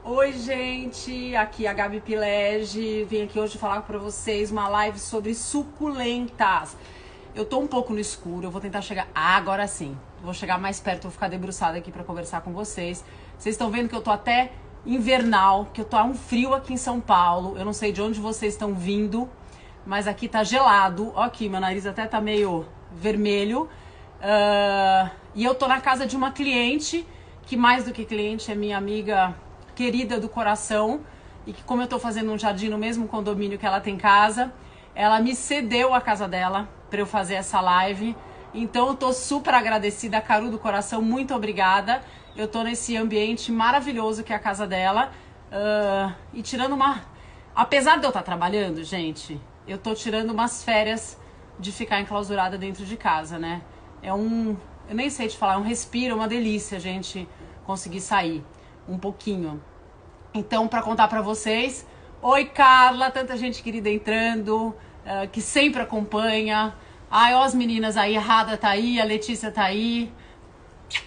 Oi, gente, aqui é a Gabi Pilege, vim aqui hoje falar para vocês uma live sobre suculentas. Eu tô um pouco no escuro, eu vou tentar chegar... agora sim, vou chegar mais perto, vou ficar debruçada aqui para conversar com vocês. Vocês estão vendo que eu tô até invernal, que eu tô um frio aqui em São Paulo, eu não sei de onde vocês estão vindo, mas aqui tá gelado. Ó aqui, meu nariz até tá meio vermelho. E eu tô na casa de uma cliente, que mais do que cliente é minha amiga querida do coração, e que, como eu tô fazendo um jardim no mesmo condomínio que ela tem casa, ela me cedeu a casa dela para eu fazer essa live. Então eu tô super agradecida, Caru do coração, muito obrigada. Eu tô nesse ambiente maravilhoso que é a casa dela, e tirando uma... Apesar de eu estar trabalhando, gente, eu tô tirando umas férias de ficar enclausurada dentro de casa, né? Eu nem sei te falar, é um respiro, uma delícia a gente conseguir sair um pouquinho. Então, para contar para vocês, oi Carla, tanta gente querida entrando, que sempre acompanha. Ai, ó as meninas aí, a Rada tá aí, a Letícia tá aí.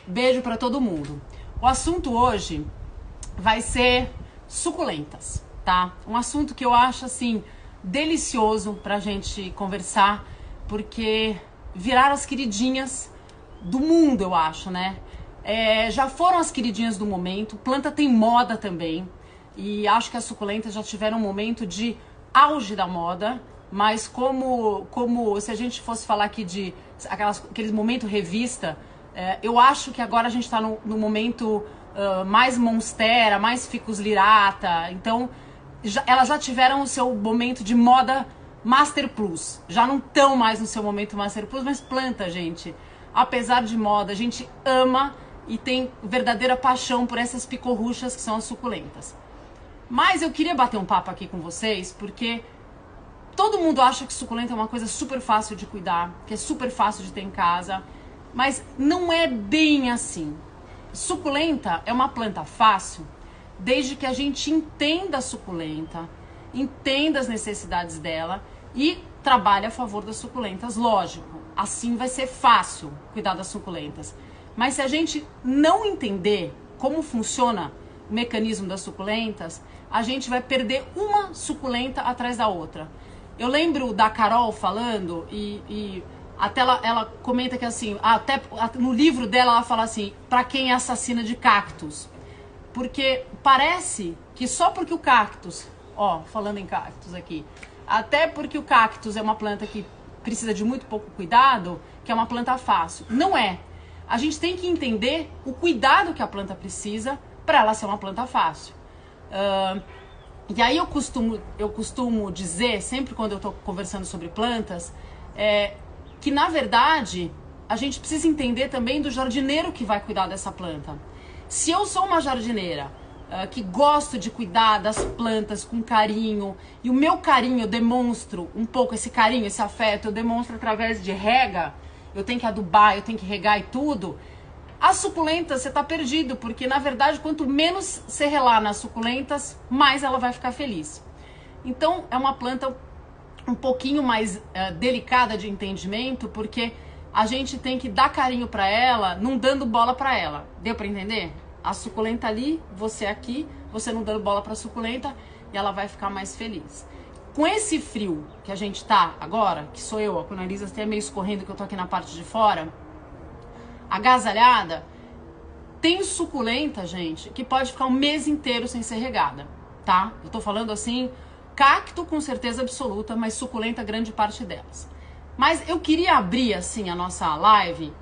Beijo para todo mundo. O assunto hoje vai ser suculentas, tá? Um assunto que eu acho, assim, delicioso pra gente conversar, porque viraram as queridinhas do mundo, eu acho, né? Já foram as queridinhas do momento, planta tem moda também, e acho que as suculentas já tiveram um momento de auge da moda, mas como se a gente fosse falar aqui de aqueles momento revista, eu acho que agora a gente tá no momento mais monstera, mais ficus lirata, então elas já tiveram o seu momento de moda Master Plus, já não estão mais no seu momento Master Plus, mas planta, gente, apesar de moda, a gente ama e tem verdadeira paixão por essas picorruchas que são as suculentas. Mas eu queria bater um papo aqui com vocês, porque todo mundo acha que suculenta é uma coisa super fácil de cuidar, que é super fácil de ter em casa, mas não é bem assim. Suculenta é uma planta fácil, desde que a gente entenda a suculenta, entenda as necessidades dela e trabalhe a favor das suculentas, lógico. Assim vai ser fácil cuidar das suculentas. Mas se a gente não entender como funciona o mecanismo das suculentas, a gente vai perder uma suculenta atrás da outra. Eu lembro da Carol falando, e até ela comenta que assim, até no livro dela ela fala assim, pra quem é assassina de cactos. Porque parece que só porque o cactus, falando em cactus aqui, até porque o cactus é uma planta que precisa de muito pouco cuidado, que é uma planta fácil. Não é. A gente tem que entender o cuidado que a planta precisa para ela ser uma planta fácil. E aí eu costumo dizer, sempre quando eu estou conversando sobre plantas, que na verdade a gente precisa entender também do jardineiro que vai cuidar dessa planta. Se eu sou uma jardineira que gosto de cuidar das plantas com carinho, e o meu carinho eu demonstro um pouco, esse carinho, esse afeto, eu demonstro através de rega, eu tenho que adubar, eu tenho que regar e tudo, as suculentas você tá perdido, porque na verdade quanto menos você relar nas suculentas, mais ela vai ficar feliz. Então é uma planta um pouquinho mais delicada de entendimento, porque a gente tem que dar carinho para ela, não dando bola para ela. Deu para entender? A suculenta ali, você aqui, você não dando bola para a suculenta, e ela vai ficar mais feliz. Com esse frio que a gente tá agora, que sou eu, com o nariz até meio escorrendo, que eu tô aqui na parte de fora, agasalhada, tem suculenta, gente, que pode ficar um mês inteiro sem ser regada, tá? Eu tô falando assim, cacto com certeza absoluta, mas suculenta grande parte delas. Mas eu queria abrir assim a nossa live,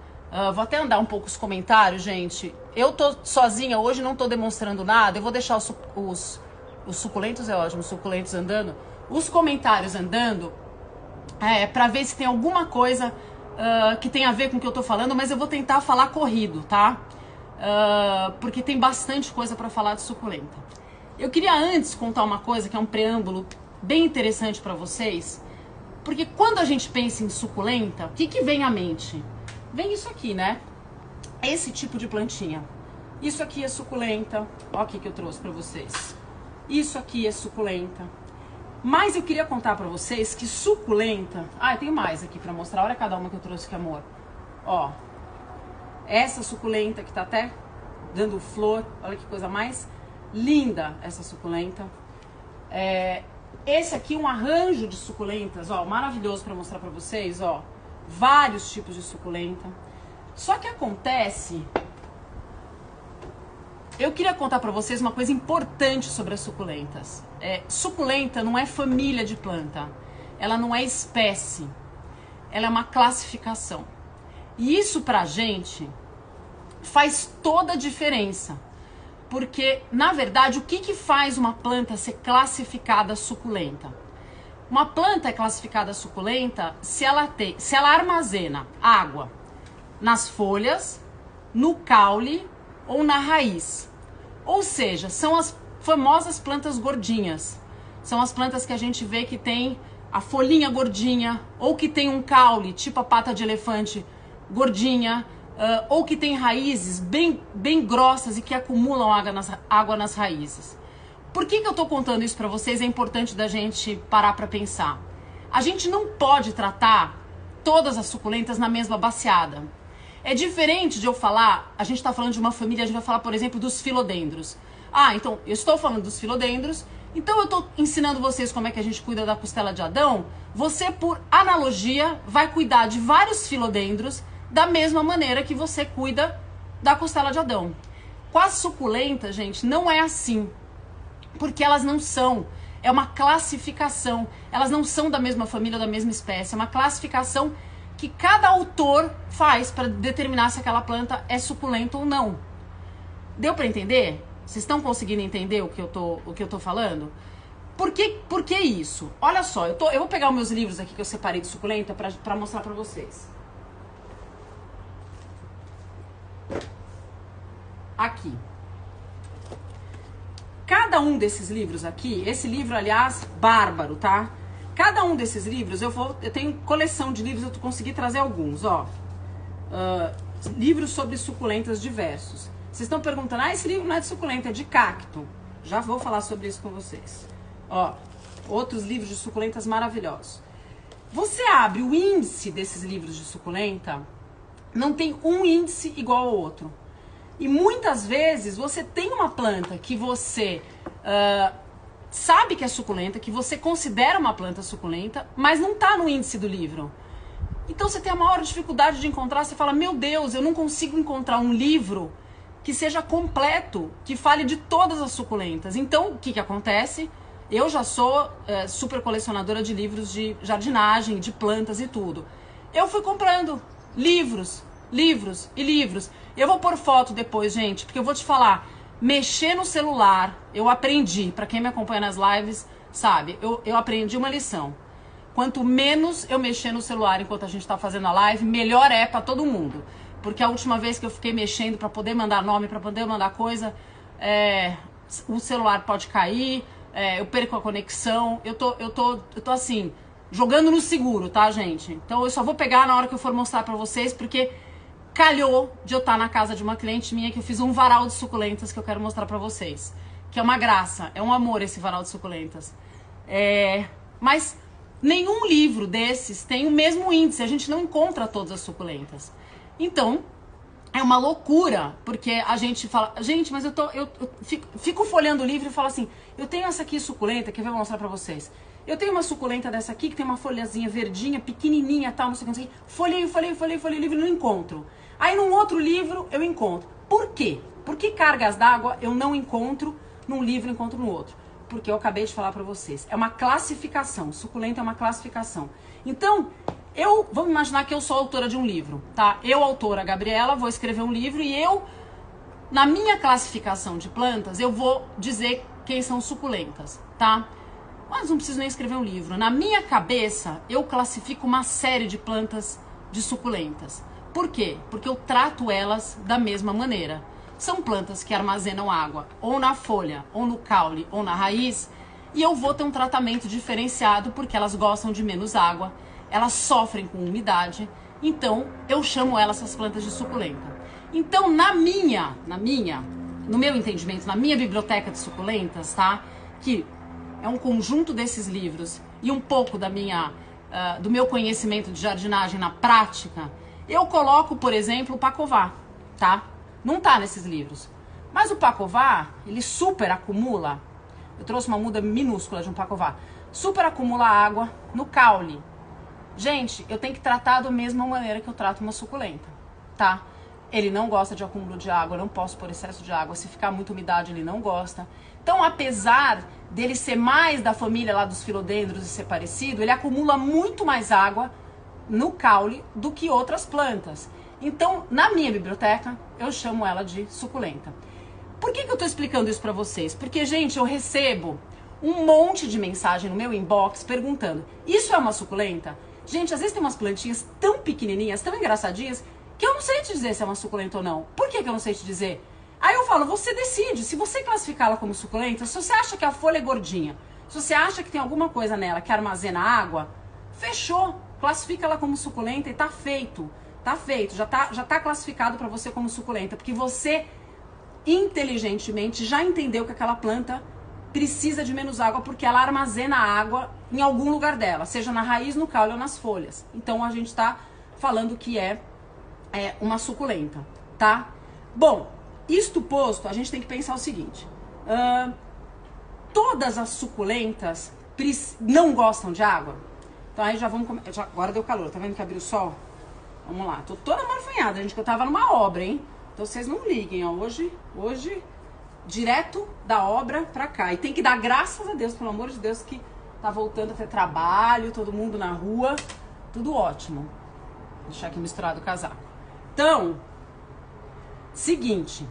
vou até andar um pouco os comentários, gente. Eu tô sozinha hoje, não tô demonstrando nada, eu vou deixar os suculentos, é ótimo, os suculentos andando, os comentários andando, pra ver se tem alguma coisa que tem a ver com o que eu tô falando, mas eu vou tentar falar corrido, tá? Porque tem bastante coisa pra falar de suculenta. Eu queria antes contar uma coisa que é um preâmbulo bem interessante pra vocês, porque quando a gente pensa em suculenta, o que vem à mente? Vem isso aqui, né? Esse tipo de plantinha. Isso aqui é suculenta. Ó aqui que eu trouxe pra vocês. Isso aqui é suculenta. Mas eu queria contar pra vocês que suculenta... tem mais aqui pra mostrar. Olha cada uma que eu trouxe, que amor. Ó. Essa suculenta que tá até dando flor. Olha que coisa mais linda essa suculenta. Esse aqui é um arranjo de suculentas, ó, maravilhoso para mostrar para vocês, ó. Vários tipos de suculenta. Só que acontece... Eu queria contar para vocês uma coisa importante sobre as suculentas. Suculenta não é família de planta. Ela não é espécie. Ela é uma classificação. E isso pra gente faz toda a diferença. Porque, na verdade, o que faz uma planta ser classificada suculenta? Uma planta é classificada suculenta se ela armazena água nas folhas, no caule ou na raiz. Ou seja, são as famosas plantas gordinhas. São as plantas que a gente vê que tem a folhinha gordinha, ou que tem um caule, tipo a pata de elefante, gordinha, ou que tem raízes bem grossas e que acumulam água nas raízes. Por que eu tô contando isso para vocês? É importante da gente parar para pensar. A gente não pode tratar todas as suculentas na mesma baciada. É diferente de eu falar, a gente tá falando de uma família, a gente vai falar, por exemplo, dos filodendros. Então, eu estou falando dos filodendros, então eu tô ensinando vocês como é que a gente cuida da costela de Adão. Você, por analogia, vai cuidar de vários filodendros da mesma maneira que você cuida da costela de Adão. Com as suculentas, gente, não é assim. Porque elas não são. É uma classificação. Elas não são da mesma família, da mesma espécie. É uma classificação que cada autor faz para determinar se aquela planta é suculenta ou não. Deu para entender? Vocês estão conseguindo entender o que eu tô falando? Por que isso? Olha só, eu vou pegar os meus livros aqui que eu separei de suculenta para mostrar para vocês. Aqui. Cada um desses livros aqui, esse livro, aliás, bárbaro, tá? Cada um desses livros, eu tenho coleção de livros, eu consegui trazer alguns, ó. Livros sobre suculentas diversos. Vocês estão perguntando, esse livro não é de suculenta, é de cacto. Já vou falar sobre isso com vocês. Ó, outros livros de suculentas maravilhosos. Você abre o índice desses livros de suculenta, não tem um índice igual ao outro. E muitas vezes você tem uma planta que você sabe que é suculenta, que você considera uma planta suculenta, mas não está no índice do livro. Então você tem a maior dificuldade de encontrar, você fala, meu Deus, eu não consigo encontrar um livro que seja completo, que fale de todas as suculentas. Então, o que acontece? Eu já sou super colecionadora de livros de jardinagem, de plantas e tudo. Eu fui comprando livros e livros. Eu vou pôr foto depois, gente, porque eu vou te falar, mexer no celular, eu aprendi, pra quem me acompanha nas lives, sabe, eu aprendi uma lição. Quanto menos eu mexer no celular enquanto a gente tá fazendo a live, melhor é pra todo mundo. Porque a última vez que eu fiquei mexendo pra poder mandar nome, pra poder mandar coisa, o celular pode cair, eu perco a conexão, eu tô assim, jogando no seguro, tá, gente? Então eu só vou pegar na hora que eu for mostrar pra vocês, porque calhou de eu estar na casa de uma cliente minha que eu fiz um varal de suculentas que eu quero mostrar pra vocês. Que é uma graça, é um amor esse varal de suculentas. Mas nenhum livro desses tem o mesmo índice, a gente não encontra todas as suculentas. Então, é uma loucura, porque a gente fala, gente, mas eu fico folheando o livro e falo assim, eu tenho essa aqui suculenta, que eu vou mostrar pra vocês. Eu tenho uma suculenta dessa aqui, que tem uma folhazinha verdinha, pequenininha, tal, não sei o que, folheio o livro e não encontro. Aí num outro livro eu encontro. Por quê? Por que cargas d'água eu não encontro num livro e encontro no outro? Porque eu acabei de falar pra vocês. É uma classificação. Suculenta é uma classificação. Então, vamos imaginar que eu sou autora de um livro, tá? Eu, autora Gabriela, vou escrever um livro e na minha classificação de plantas, eu vou dizer quem são suculentas, tá? Mas não preciso nem escrever um livro. Na minha cabeça, eu classifico uma série de plantas de suculentas. Por quê? Porque eu trato elas da mesma maneira. São plantas que armazenam água ou na folha, ou no caule, ou na raiz, e eu vou ter um tratamento diferenciado porque elas gostam de menos água, elas sofrem com umidade, então eu chamo elas, essas plantas, de suculenta. Então, no meu entendimento, na minha biblioteca de suculentas, tá? Que é um conjunto desses livros e um pouco do meu conhecimento de jardinagem na prática, eu coloco, por exemplo, o pacová, tá? Não tá nesses livros. Mas o pacová, ele super acumula. Eu trouxe uma muda minúscula de um pacová. Super acumula água no caule. Gente, eu tenho que tratar da mesma maneira que eu trato uma suculenta, tá? Ele não gosta de acúmulo de água, eu não posso pôr excesso de água. Se ficar muita umidade, ele não gosta. Então, apesar dele ser mais da família lá dos filodendros e ser parecido, ele acumula muito mais água no caule do que outras plantas. Então, na minha biblioteca, eu chamo ela de suculenta. Por que eu tô explicando isso pra vocês? Porque, gente, eu recebo um monte de mensagem no meu inbox perguntando: isso é uma suculenta? Gente, às vezes tem umas plantinhas tão pequenininhas, tão engraçadinhas, que eu não sei te dizer se é uma suculenta ou não. Por que eu não sei te dizer? Aí eu falo, você decide. Se você classificá-la como suculenta, se você acha que a folha é gordinha, se você acha que tem alguma coisa nela que armazena água, fechou. Classifica ela como suculenta e tá feito. Tá feito. Já tá classificado para você como suculenta. Porque você, inteligentemente, já entendeu que aquela planta precisa de menos água porque ela armazena água em algum lugar dela, seja na raiz, no caule ou nas folhas. Então a gente tá falando que é uma suculenta, tá? Bom, isto posto, a gente tem que pensar o seguinte: todas as suculentas não gostam de água? Então aí já vamos começar. Agora deu calor, tá vendo que abriu o sol? Vamos lá, tô toda marfanhada, gente, que eu tava numa obra, hein? Então vocês não liguem, ó, hoje direto da obra pra cá. E tem que dar graças a Deus, pelo amor de Deus, que tá voltando a ter trabalho, todo mundo na rua, tudo ótimo. Vou deixar aqui misturado o casaco. Então, seguinte,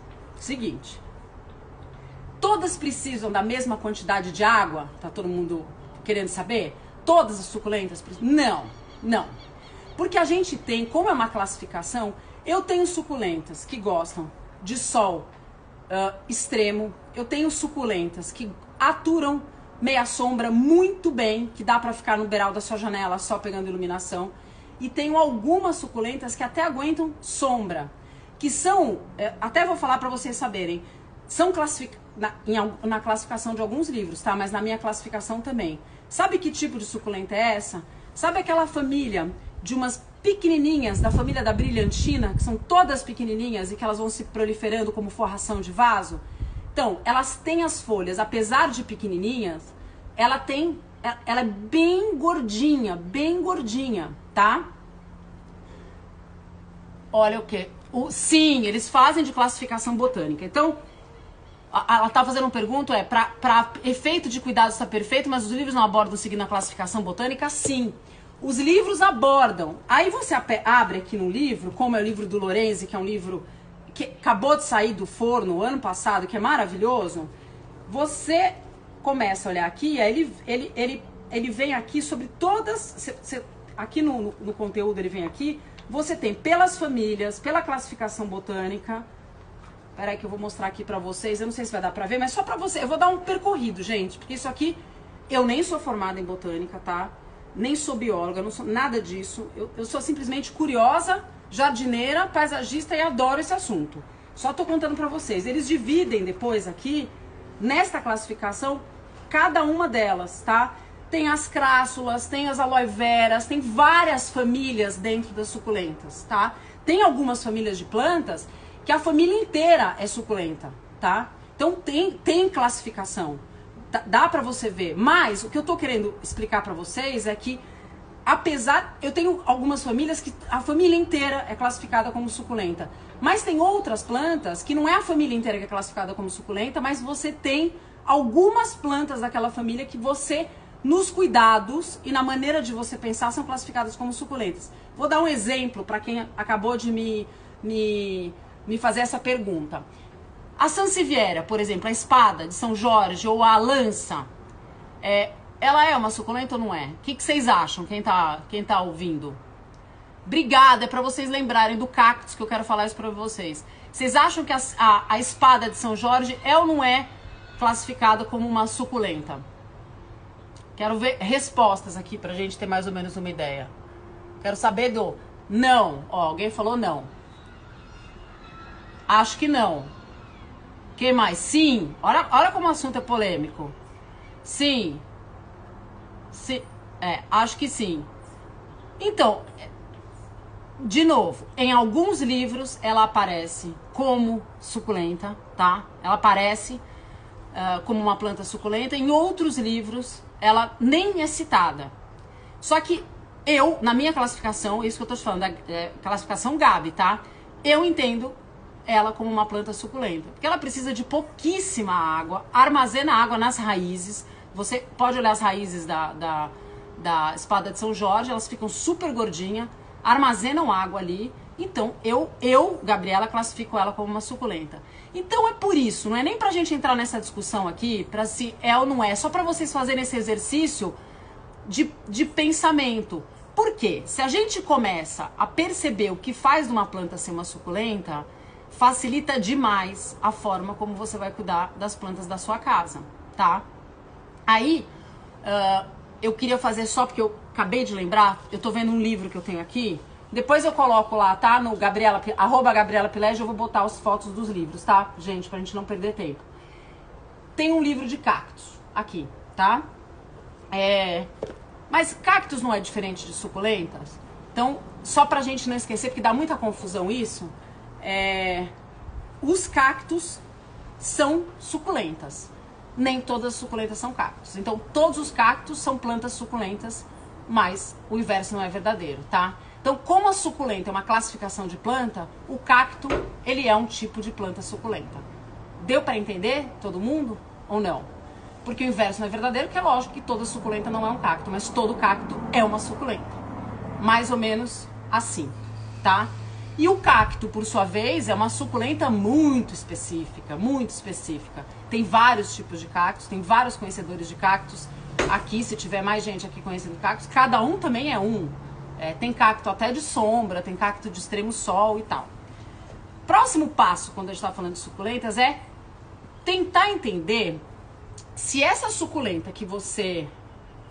todas precisam da mesma quantidade de água? Tá todo mundo querendo saber? Todas as suculentas precisam? Não. Porque a gente tem, como é uma classificação, eu tenho suculentas que gostam de sol extremo, eu tenho suculentas que aturam meia sombra muito bem, que dá pra ficar no beiral da sua janela só pegando iluminação, e tenho algumas suculentas que até aguentam sombra, que são, até vou falar pra vocês saberem, são na classificação de alguns livros, tá? Mas na minha classificação também. Sabe que tipo de suculenta é essa? Sabe aquela família de umas pequenininhas, da família da brilhantina, que são todas pequenininhas e que elas vão se proliferando como forração de vaso? Então, elas têm as folhas, apesar de pequenininhas, ela é bem gordinha, tá? Olha o quê? Sim, eles fazem de classificação botânica. Então, ela tá fazendo uma pergunta, para efeito de cuidado está perfeito, mas os livros não abordam seguindo a classificação botânica? Sim. Os livros abordam. Aí você abre aqui no livro, como é o livro do Lorenzi, que é um livro que acabou de sair do forno ano passado, que é maravilhoso. Você começa a olhar aqui, aí ele vem aqui sobre todas... aqui no conteúdo ele vem aqui, você tem pelas famílias, pela classificação botânica. Peraí que eu vou mostrar aqui pra vocês, eu não sei se vai dar pra ver, mas só pra você. Eu vou dar um percorrido, gente, porque isso aqui, eu nem sou formada em botânica, tá? Nem sou bióloga, não sou nada disso. Eu sou simplesmente curiosa, jardineira, paisagista e adoro esse assunto. Só tô contando pra vocês. Eles dividem depois aqui, nesta classificação, cada uma delas, tá? Tem as crássulas, tem as aloe veras, tem várias famílias dentro das suculentas, tá? Tem algumas famílias de plantas que a família inteira é suculenta, tá? Então tem classificação. Dá pra você ver, mas o que eu tô querendo explicar pra vocês é que, apesar, eu tenho algumas famílias que a família inteira é classificada como suculenta, mas tem outras plantas que não é a família inteira que é classificada como suculenta, mas você tem algumas plantas daquela família que você, nos cuidados e na maneira de você pensar, são classificadas como suculentas. Vou dar um exemplo para quem acabou de me fazer essa pergunta. A Sansevieria, por exemplo, a espada de São Jorge ou a lança, ela é uma suculenta ou não é? O que vocês acham, quem tá ouvindo? Obrigada, é pra vocês lembrarem do cactus, que eu quero falar isso pra vocês. Vocês acham que a espada de São Jorge é ou não é classificada como uma suculenta? Quero ver respostas aqui pra gente ter mais ou menos uma ideia. Quero saber do não. Ó, alguém falou não. Acho que não. Que mais? Sim. Olha como o assunto é polêmico. Sim. Acho que sim. Então, de novo, em alguns livros ela aparece como suculenta, tá? Ela aparece como uma planta suculenta. Em outros livros, ela nem é citada. Só que eu, na minha classificação, isso que eu tô te falando, classificação Gabi, tá? Eu entendo ela como uma planta suculenta. Porque ela precisa de pouquíssima água, armazena água nas raízes. Você pode olhar as raízes da espada de São Jorge, elas ficam super gordinhas, armazenam água ali. Então, eu, Gabriela, classifico ela como uma suculenta. Então, é por isso, não é nem pra gente entrar nessa discussão aqui, pra se é ou não é, só pra vocês fazerem esse exercício de pensamento. Por quê? Se a gente começa a perceber o que faz de uma planta ser uma suculenta, facilita demais a forma como você vai cuidar das plantas da sua casa, tá? Aí, eu queria fazer só porque eu acabei de lembrar, eu tô vendo um livro que eu tenho aqui, depois eu coloco lá, tá? No @Gabriela Pilege, eu vou botar as fotos dos livros, tá? Gente, pra gente não perder tempo. Tem um livro de cactos aqui, tá? Mas cactos não é diferente de suculentas? Então, só pra gente não esquecer, porque dá muita confusão isso, os cactos são suculentas. Nem todas as suculentas são cactos. Então, todos os cactos são plantas suculentas, mas o inverso não é verdadeiro, tá? Então, como a suculenta é uma classificação de planta, o cacto, ele é um tipo de planta suculenta. Deu pra entender todo mundo ou não? Porque o inverso não é verdadeiro, que é lógico que toda suculenta não é um cacto, mas todo cacto é uma suculenta. Mais ou menos assim, tá? E o cacto, por sua vez, é uma suculenta muito específica, muito específica. Tem vários tipos de cactos, tem vários conhecedores de cactos. Aqui, se tiver mais gente aqui conhecendo cactos, cada um também é um. Tem cacto até de sombra, tem cacto de extremo sol e tal. Próximo passo, quando a gente está falando de suculentas, é tentar entender se essa suculenta que você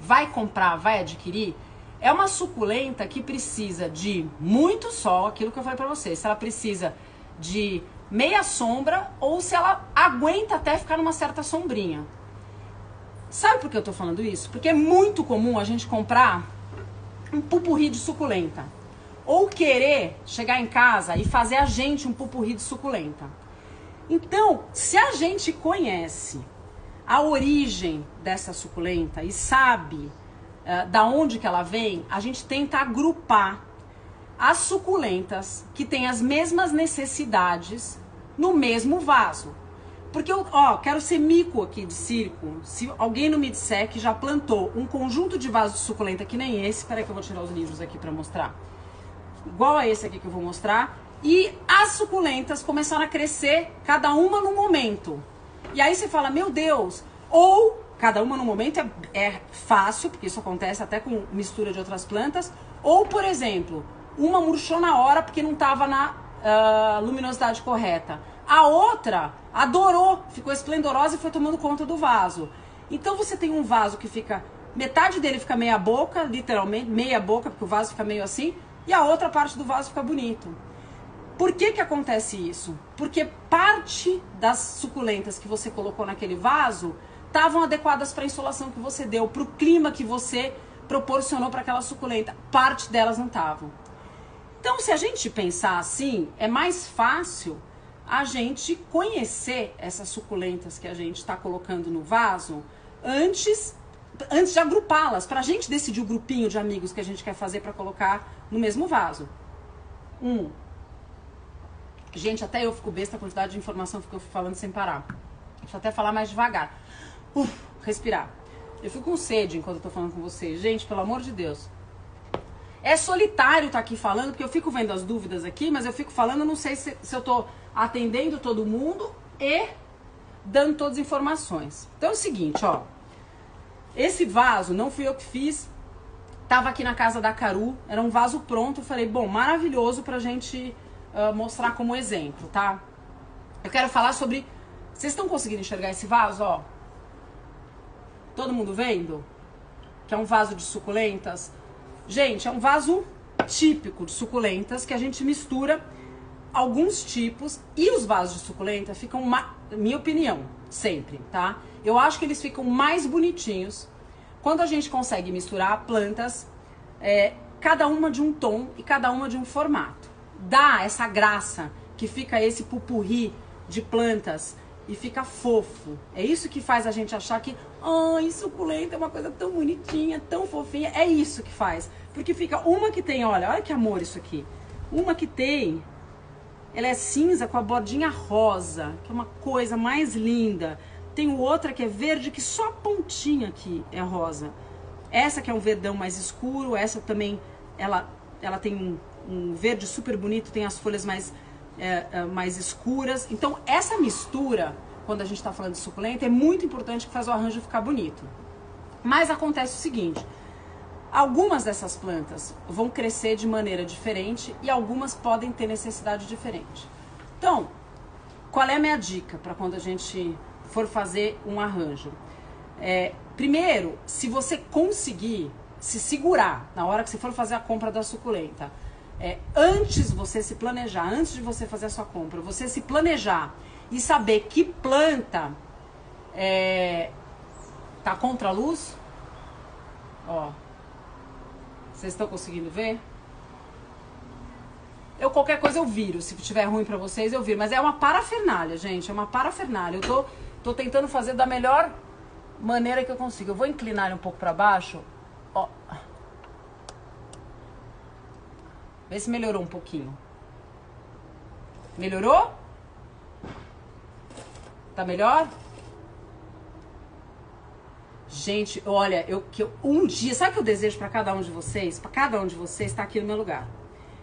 vai comprar, vai adquirir, é uma suculenta que precisa de muito sol, aquilo que eu falei pra vocês, se ela precisa de meia sombra ou se ela aguenta até ficar numa certa sombrinha. Sabe por que eu tô falando isso? Porque é muito comum a gente comprar um pupurri de suculenta. Ou querer chegar em casa e fazer a gente um pupurri de suculenta. Então, se a gente conhece a origem dessa suculenta e sabe da onde que ela vem, a gente tenta agrupar as suculentas que têm as mesmas necessidades no mesmo vaso. Porque eu, quero ser mico aqui de circo. Se alguém não me disser que já plantou um conjunto de vasos de suculenta que nem esse, peraí que eu vou tirar os livros aqui pra mostrar. Igual a esse aqui que eu vou mostrar. E as suculentas começaram a crescer, cada uma no momento. E aí você fala, meu Deus, ou cada uma no momento é fácil, porque isso acontece até com mistura de outras plantas, ou, por exemplo, uma murchou na hora porque não estava na luminosidade correta. A outra adorou, ficou esplendorosa e foi tomando conta do vaso. Então você tem um vaso que fica, metade dele fica meia boca, literalmente, meia boca, porque o vaso fica meio assim, e a outra parte do vaso fica bonito. Por que que acontece isso? Porque parte das suculentas que você colocou naquele vaso estavam adequadas para a insolação que você deu, para o clima que você proporcionou para aquela suculenta. Parte delas não estavam. Então, se a gente pensar assim, é mais fácil a gente conhecer essas suculentas que a gente está colocando no vaso antes de agrupá-las, para a gente decidir o grupinho de amigos que a gente quer fazer para colocar no mesmo vaso. Gente, até eu fico besta a quantidade de informação que eu fico falando sem parar. Deixa eu até falar mais devagar. Respirar. Eu fico com sede enquanto eu tô falando com vocês. Gente, pelo amor de Deus. É solitário estar aqui falando, porque eu fico vendo as dúvidas aqui, mas eu fico falando, não sei se eu tô atendendo todo mundo e dando todas as informações. Então é o seguinte, esse vaso não fui eu que fiz, tava aqui na casa da Caru, era um vaso pronto, eu falei, bom, maravilhoso pra gente mostrar como exemplo, tá? Eu quero falar sobre... Vocês estão conseguindo enxergar esse vaso, Todo mundo vendo? Que é um vaso de suculentas. Gente, é um vaso típico de suculentas que a gente mistura alguns tipos e os vasos de suculenta ficam, minha opinião, sempre, tá? Eu acho que eles ficam mais bonitinhos quando a gente consegue misturar plantas, cada uma de um tom e cada uma de um formato. Dá essa graça que fica esse pupurri de plantas e fica fofo. É isso que faz a gente achar que, ai, suculenta é uma coisa tão bonitinha, tão fofinha. É isso que faz. Porque fica uma que tem, olha que amor isso aqui. Uma que tem, ela é cinza com a bordinha rosa, que é uma coisa mais linda. Tem outra que é verde, que só a pontinha aqui é rosa. Essa que é um verdão mais escuro, essa também, ela tem um verde super bonito, tem as folhas mais escuras. Então, essa mistura, quando a gente está falando de suculenta, é muito importante, que faz o arranjo ficar bonito. Mas acontece o seguinte, algumas dessas plantas vão crescer de maneira diferente e algumas podem ter necessidade diferente. Então, qual é a minha dica para quando a gente for fazer um arranjo? Primeiro, se você conseguir se segurar na hora que você for fazer a compra da suculenta, antes você se planejar, antes de você fazer a sua compra, você se planejar e saber que planta tá contra a luz. Ó, vocês estão conseguindo ver? Qualquer coisa eu viro, se tiver ruim pra vocês eu viro, mas é uma parafernália, gente, é uma parafernália. Eu tô tentando fazer da melhor maneira que eu consigo. Eu vou inclinar ele um pouco pra baixo, ó. Vê se melhorou um pouquinho. Melhorou? Tá melhor? Gente, olha, um dia, sabe o que eu desejo pra cada um de vocês? Pra cada um de vocês estar aqui no meu lugar.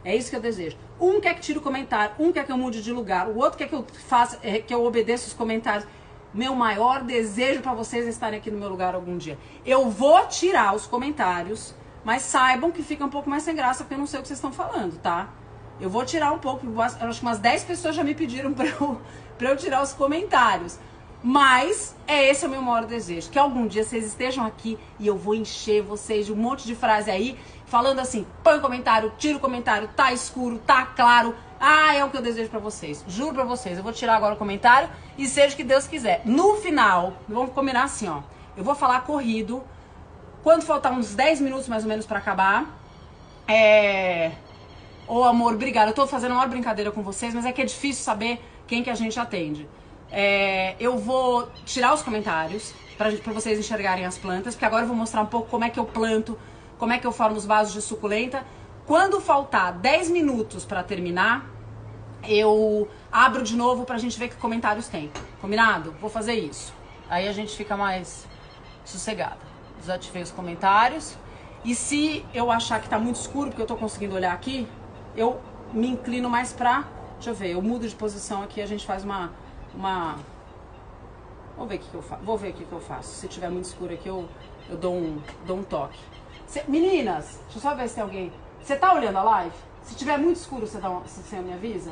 É isso que eu desejo. Um quer que tire o comentário, um quer que eu mude de lugar, o outro quer que eu faça, que eu obedeça os comentários. Meu maior desejo pra vocês é estarem aqui no meu lugar algum dia. Eu vou tirar os comentários, mas saibam que fica um pouco mais sem graça, porque eu não sei o que vocês estão falando, tá? Eu vou tirar um pouco, eu acho que umas 10 pessoas já me pediram pra eu tirar os comentários. Mas esse é o meu maior desejo, que algum dia vocês estejam aqui e eu vou encher vocês de um monte de frase aí, falando assim, põe o comentário, tira o comentário, tá escuro, tá claro. Ah, é o que eu desejo pra vocês. Juro pra vocês, eu vou tirar agora o comentário e seja o que Deus quiser. No final, vamos combinar assim, ó. Eu vou falar corrido. Quando faltar uns 10 minutos mais ou menos pra acabar, Ô amor, obrigada. Eu tô fazendo a maior brincadeira com vocês, mas é que é difícil saber quem que a gente atende. Eu vou tirar os comentários pra vocês enxergarem as plantas, porque agora eu vou mostrar um pouco como é que eu planto, como é que eu formo os vasos de suculenta. Quando faltar 10 minutos pra terminar, eu abro de novo pra gente ver que comentários tem. Combinado? Vou fazer isso. Aí a gente fica mais sossegada. Desativei os comentários. E se eu achar que tá muito escuro, porque eu tô conseguindo olhar aqui, eu me inclino mais pra... Deixa eu ver, eu mudo de posição aqui, a gente faz uma... Vou ver o que eu faço. Vou ver o que eu faço. Se tiver muito escuro aqui, eu dou um toque. Meninas, deixa eu só ver se tem alguém. Você tá olhando a live? Se tiver muito escuro, você me avisa?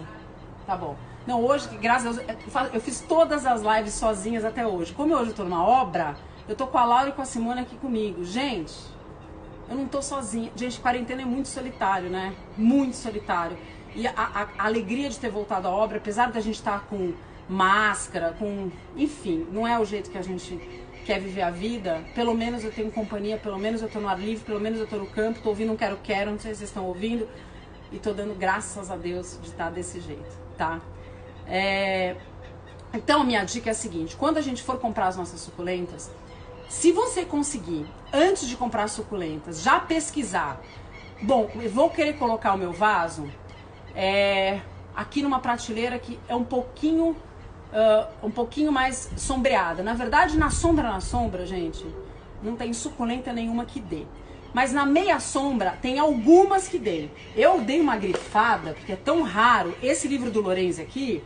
Tá bom. Não, hoje, graças a Deus, eu fiz todas as lives sozinhas até hoje. Como hoje eu tô numa obra, eu tô com a Laura e com a Simone aqui comigo. Gente, eu não tô sozinha. Gente, quarentena é muito solitário, né? Muito solitário. E a alegria de ter voltado à obra, apesar da gente estar com máscara, enfim, não é o jeito que a gente quer viver a vida. Pelo menos eu tenho companhia, pelo menos eu tô no ar livre, pelo menos eu tô no campo, tô ouvindo um quero-quero, não sei se vocês estão ouvindo. E tô dando graças a Deus de estar desse jeito, tá? Então, minha dica é a seguinte, quando a gente for comprar as nossas suculentas, se você conseguir, antes de comprar suculentas, já pesquisar, bom, eu vou querer colocar o meu vaso aqui numa prateleira que é um pouquinho mais sombreada. Na verdade, na sombra, gente, não tem suculenta nenhuma que dê. Mas na meia sombra tem algumas que dê. Eu dei uma grifada, porque é tão raro. Esse livro do Lorenzi aqui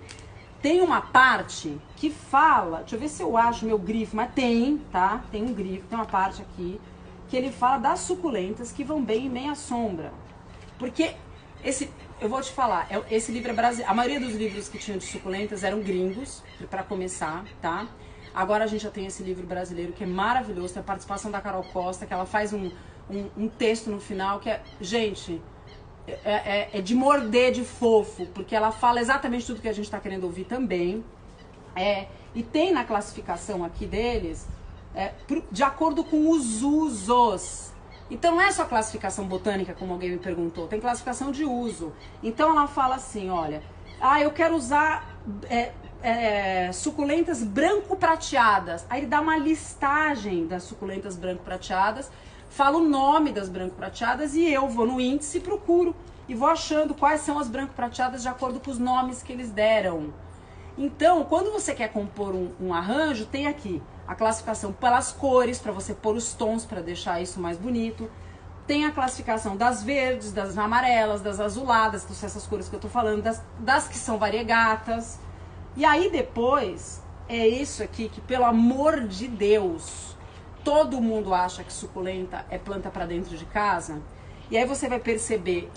tem uma parte que fala... Deixa eu ver se eu acho meu grifo, mas tem, tá? Tem um grifo, tem uma parte aqui que ele fala das suculentas que vão bem em meia sombra. Porque eu vou te falar, esse livro é brasileiro. A maioria dos livros que tinham de suculentas eram gringos, pra começar, tá? Agora a gente já tem esse livro brasileiro que é maravilhoso, tem a participação da Carol Costa, que ela faz um texto no final que gente, é de morder de fofo, porque ela fala exatamente tudo que a gente tá querendo ouvir também. E tem na classificação aqui deles, de acordo com os usos. Então não é só classificação botânica, como alguém me perguntou, tem classificação de uso. Então ela fala assim, olha, eu quero usar suculentas branco-prateadas. Aí ele dá uma listagem das suculentas branco-prateadas, fala o nome das branco-prateadas e eu vou no índice e procuro. E vou achando quais são as branco-prateadas de acordo com os nomes que eles deram. Então, quando você quer compor um arranjo, tem aqui a classificação pelas cores, para você pôr os tons para deixar isso mais bonito. Tem a classificação das verdes, das amarelas, das azuladas, que são essas cores que eu tô falando, das que são variegatas. E aí depois, é isso aqui que, pelo amor de Deus, todo mundo acha que suculenta é planta para dentro de casa. E aí você vai perceber,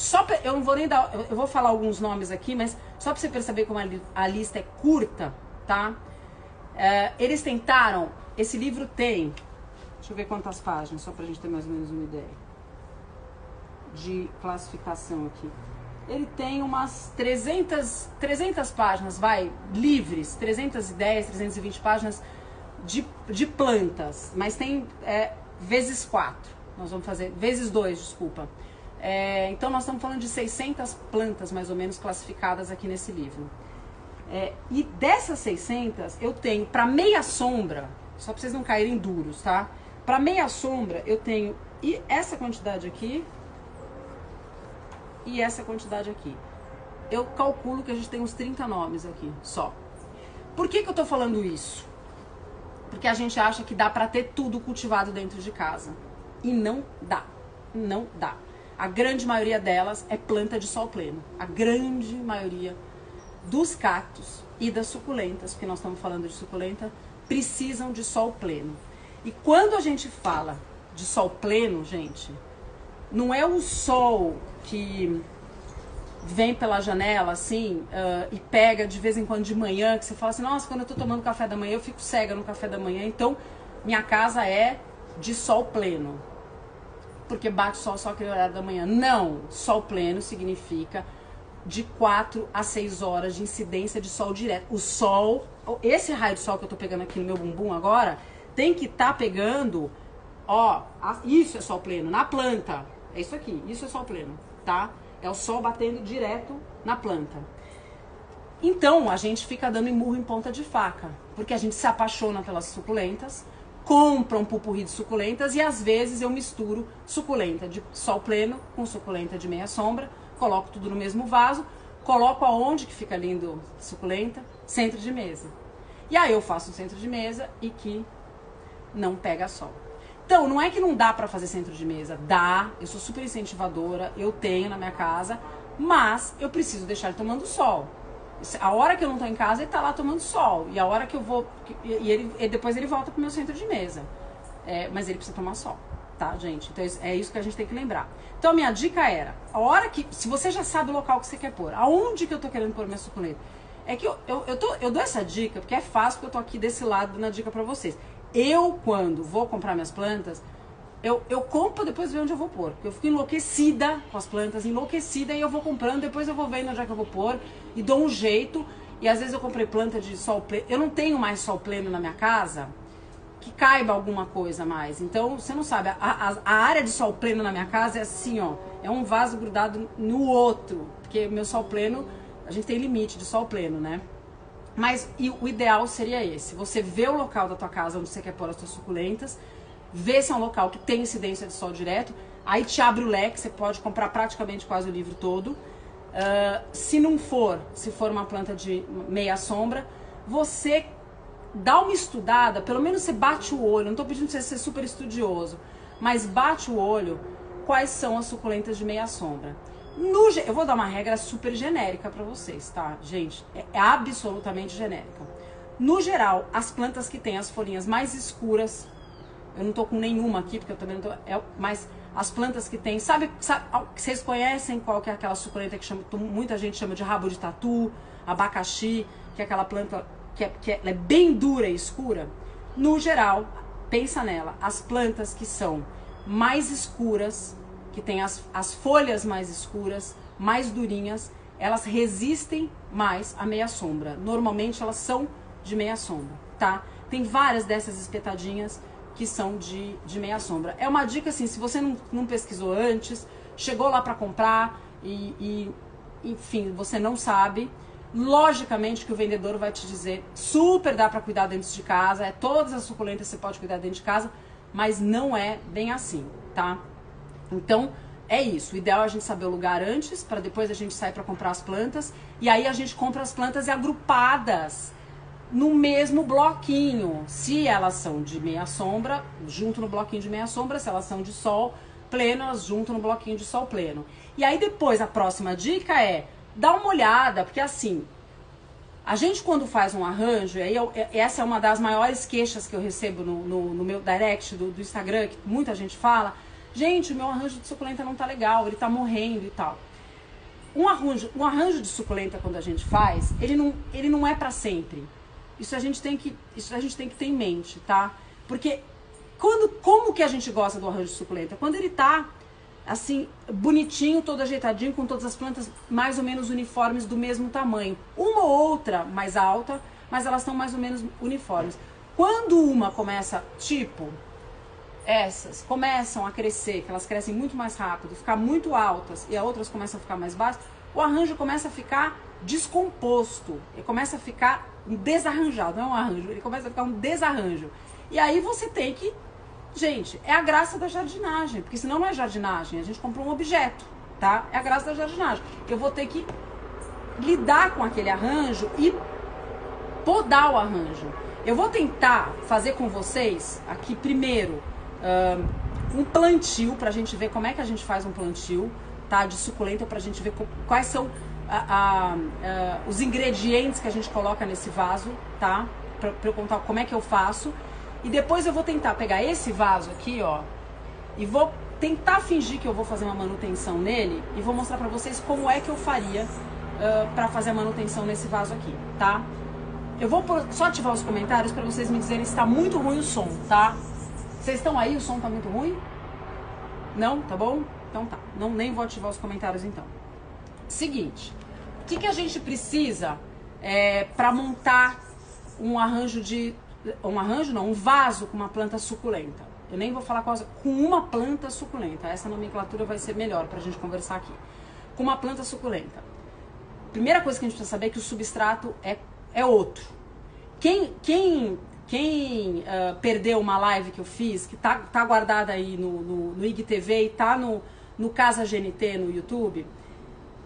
eu não vou nem dar, eu vou falar alguns nomes aqui, mas só para você perceber como a lista é curta, tá? Eles tentaram, esse livro tem, deixa eu ver quantas páginas, só pra gente ter mais ou menos uma ideia de classificação aqui. Ele tem umas 300 páginas, livres, 310, 320 páginas de plantas, mas tem vezes 4. Nós vamos fazer, vezes 2, desculpa. Então nós estamos falando de 600 plantas, mais ou menos, classificadas aqui nesse livro. E dessas 600, eu tenho, para meia sombra, só para vocês não caírem duros, tá? Para meia sombra, eu tenho essa quantidade aqui e essa quantidade aqui. Eu calculo que a gente tem uns 30 nomes aqui, só. Por que eu tô falando isso? Porque a gente acha que dá para ter tudo cultivado dentro de casa. E não dá, não dá. A grande maioria delas é planta de sol pleno. A grande maioria dos cactos e das suculentas, porque nós estamos falando de suculenta, precisam de sol pleno. E quando a gente fala de sol pleno, gente, não é o sol que vem pela janela, assim, e pega de vez em quando de manhã, que você fala assim, nossa, quando eu tô tomando café da manhã, eu fico cega no café da manhã, então minha casa é de sol pleno, porque bate sol só aquele horário da manhã. Não, sol pleno significa de 4 a 6 horas de incidência de sol direto. O sol, esse raio de sol que eu tô pegando aqui no meu bumbum agora, tem que estar pegando, isso é sol pleno, na planta. É isso aqui, isso é sol pleno, tá? É o sol batendo direto na planta. Então, a gente fica dando murro em ponta de faca, porque a gente se apaixona pelas suculentas, compra um pupurri de suculentas e às vezes eu misturo suculenta de sol pleno com suculenta de meia sombra, coloco tudo no mesmo vaso, coloco aonde que fica lindo suculenta? Centro de mesa. E aí eu faço um centro de mesa e que não pega sol. Então, não é que não dá pra fazer centro de mesa, dá, eu sou super incentivadora, eu tenho na minha casa, mas eu preciso deixar ele tomando sol. A hora que eu não tô em casa, ele tá lá tomando sol. E a hora que eu vou... E depois ele volta pro meu centro de mesa. Mas ele precisa tomar sol, tá, gente? Então é isso que a gente tem que lembrar. Então a minha dica era, a hora que... Se você já sabe o local que você quer pôr, aonde que eu tô querendo pôr minha suculenta? É que eu dou essa dica, porque é fácil, porque eu tô aqui desse lado dando a dica pra vocês. Eu, quando vou comprar minhas plantas, eu compro, depois ver onde eu vou pôr. Porque eu fico enlouquecida com as plantas, enlouquecida, e eu vou comprando, depois eu vou vendo onde é que eu vou pôr, e dou um jeito. E às vezes eu comprei planta de sol pleno. Eu não tenho mais sol pleno na minha casa que caiba alguma coisa mais. Então, você não sabe, a área de sol pleno na minha casa é assim, ó, é um vaso grudado no outro. Porque meu sol pleno, a gente tem limite de sol pleno, né? Mas o ideal seria esse, você vê o local da tua casa onde você quer pôr as tuas suculentas, vê se é um local que tem incidência de sol direto, aí te abre o leque, você pode comprar praticamente quase o livro todo. Se não for, se for uma planta de meia sombra, você dá uma estudada, pelo menos você bate o olho, não estou pedindo pra você ser super estudioso, mas bate o olho quais são as suculentas de meia sombra. Eu vou dar uma regra super genérica pra vocês, tá, gente? É absolutamente genérica. No geral, as plantas que têm as folhinhas mais escuras, eu não tô com nenhuma aqui, porque eu também não tô... mas as plantas que tem... Sabe, vocês conhecem qual que é aquela suculenta que muita gente chama de rabo de tatu, abacaxi, que é aquela planta que ela é bem dura e escura? No geral, pensa nela. As plantas que são mais escuras, que tem as folhas mais escuras, mais durinhas, elas resistem mais à meia sombra. Normalmente elas são de meia sombra, tá? Tem várias dessas espetadinhas que são de meia sombra. É uma dica assim, se você não pesquisou antes, chegou lá para comprar enfim, você não sabe, Logicamente que o vendedor vai te dizer, super dá para cuidar dentro de casa, todas as suculentas você pode cuidar dentro de casa, mas não é bem assim, tá? Então, é isso. O ideal é a gente saber o lugar antes, para depois a gente sair para comprar as plantas, e aí a gente compra as plantas agrupadas no mesmo bloquinho. Se elas são de meia sombra, junto no bloquinho de meia sombra. Se elas são de sol pleno, elas junto no bloquinho de sol pleno. E aí depois a próxima dica é dá uma olhada, porque assim, a gente quando faz um arranjo, e aí essa é uma das maiores queixas que eu recebo no meu direct do Instagram, que muita gente fala, gente, o meu arranjo de suculenta não tá legal, ele tá morrendo e tal. Um arranjo de suculenta, quando a gente faz, ele não é pra sempre. Isso a gente tem que ter em mente, tá? Porque como que a gente gosta do arranjo de suculenta? Quando ele tá assim, bonitinho, todo ajeitadinho, com todas as plantas mais ou menos uniformes do mesmo tamanho. Uma ou outra mais alta, mas elas estão mais ou menos uniformes. Quando uma começa, tipo, essas começam a crescer, que elas crescem muito mais rápido, ficar muito altas, e as outras começam a ficar mais baixas, o arranjo começa a ficar descomposto, ele começa a ficar um desarranjado, não é um arranjo, ele começa a ficar um desarranjo. E aí você tem que... Gente, é a graça da jardinagem, porque senão não é jardinagem, a gente comprou um objeto, tá? É a graça da jardinagem. Eu vou ter que lidar com aquele arranjo e podar o arranjo. Eu vou tentar fazer com vocês aqui primeiro um plantio, pra gente ver como é que a gente faz um plantio, tá? De suculenta, pra gente ver quais são os ingredientes que a gente coloca nesse vaso, tá? Pra eu contar como é que eu faço. E depois eu vou tentar pegar esse vaso aqui, ó, e vou tentar fingir que eu vou fazer uma manutenção nele e vou mostrar pra vocês como é que eu faria pra fazer a manutenção nesse vaso aqui, tá? Eu vou só ativar os comentários pra vocês me dizerem se tá muito ruim o som, tá? Vocês estão aí? O som tá muito ruim? Não? Tá bom? Então tá. Não, nem vou ativar os comentários então. Seguinte, o que a gente precisa pra montar um arranjo um vaso com uma planta suculenta. Eu nem vou falar com uma planta suculenta. Essa nomenclatura vai ser melhor pra gente conversar aqui. Com uma planta suculenta. Primeira coisa que a gente precisa saber é que o substrato é outro. Quem perdeu uma live que eu fiz, que tá guardada aí no IGTV e tá no Casa GNT no YouTube,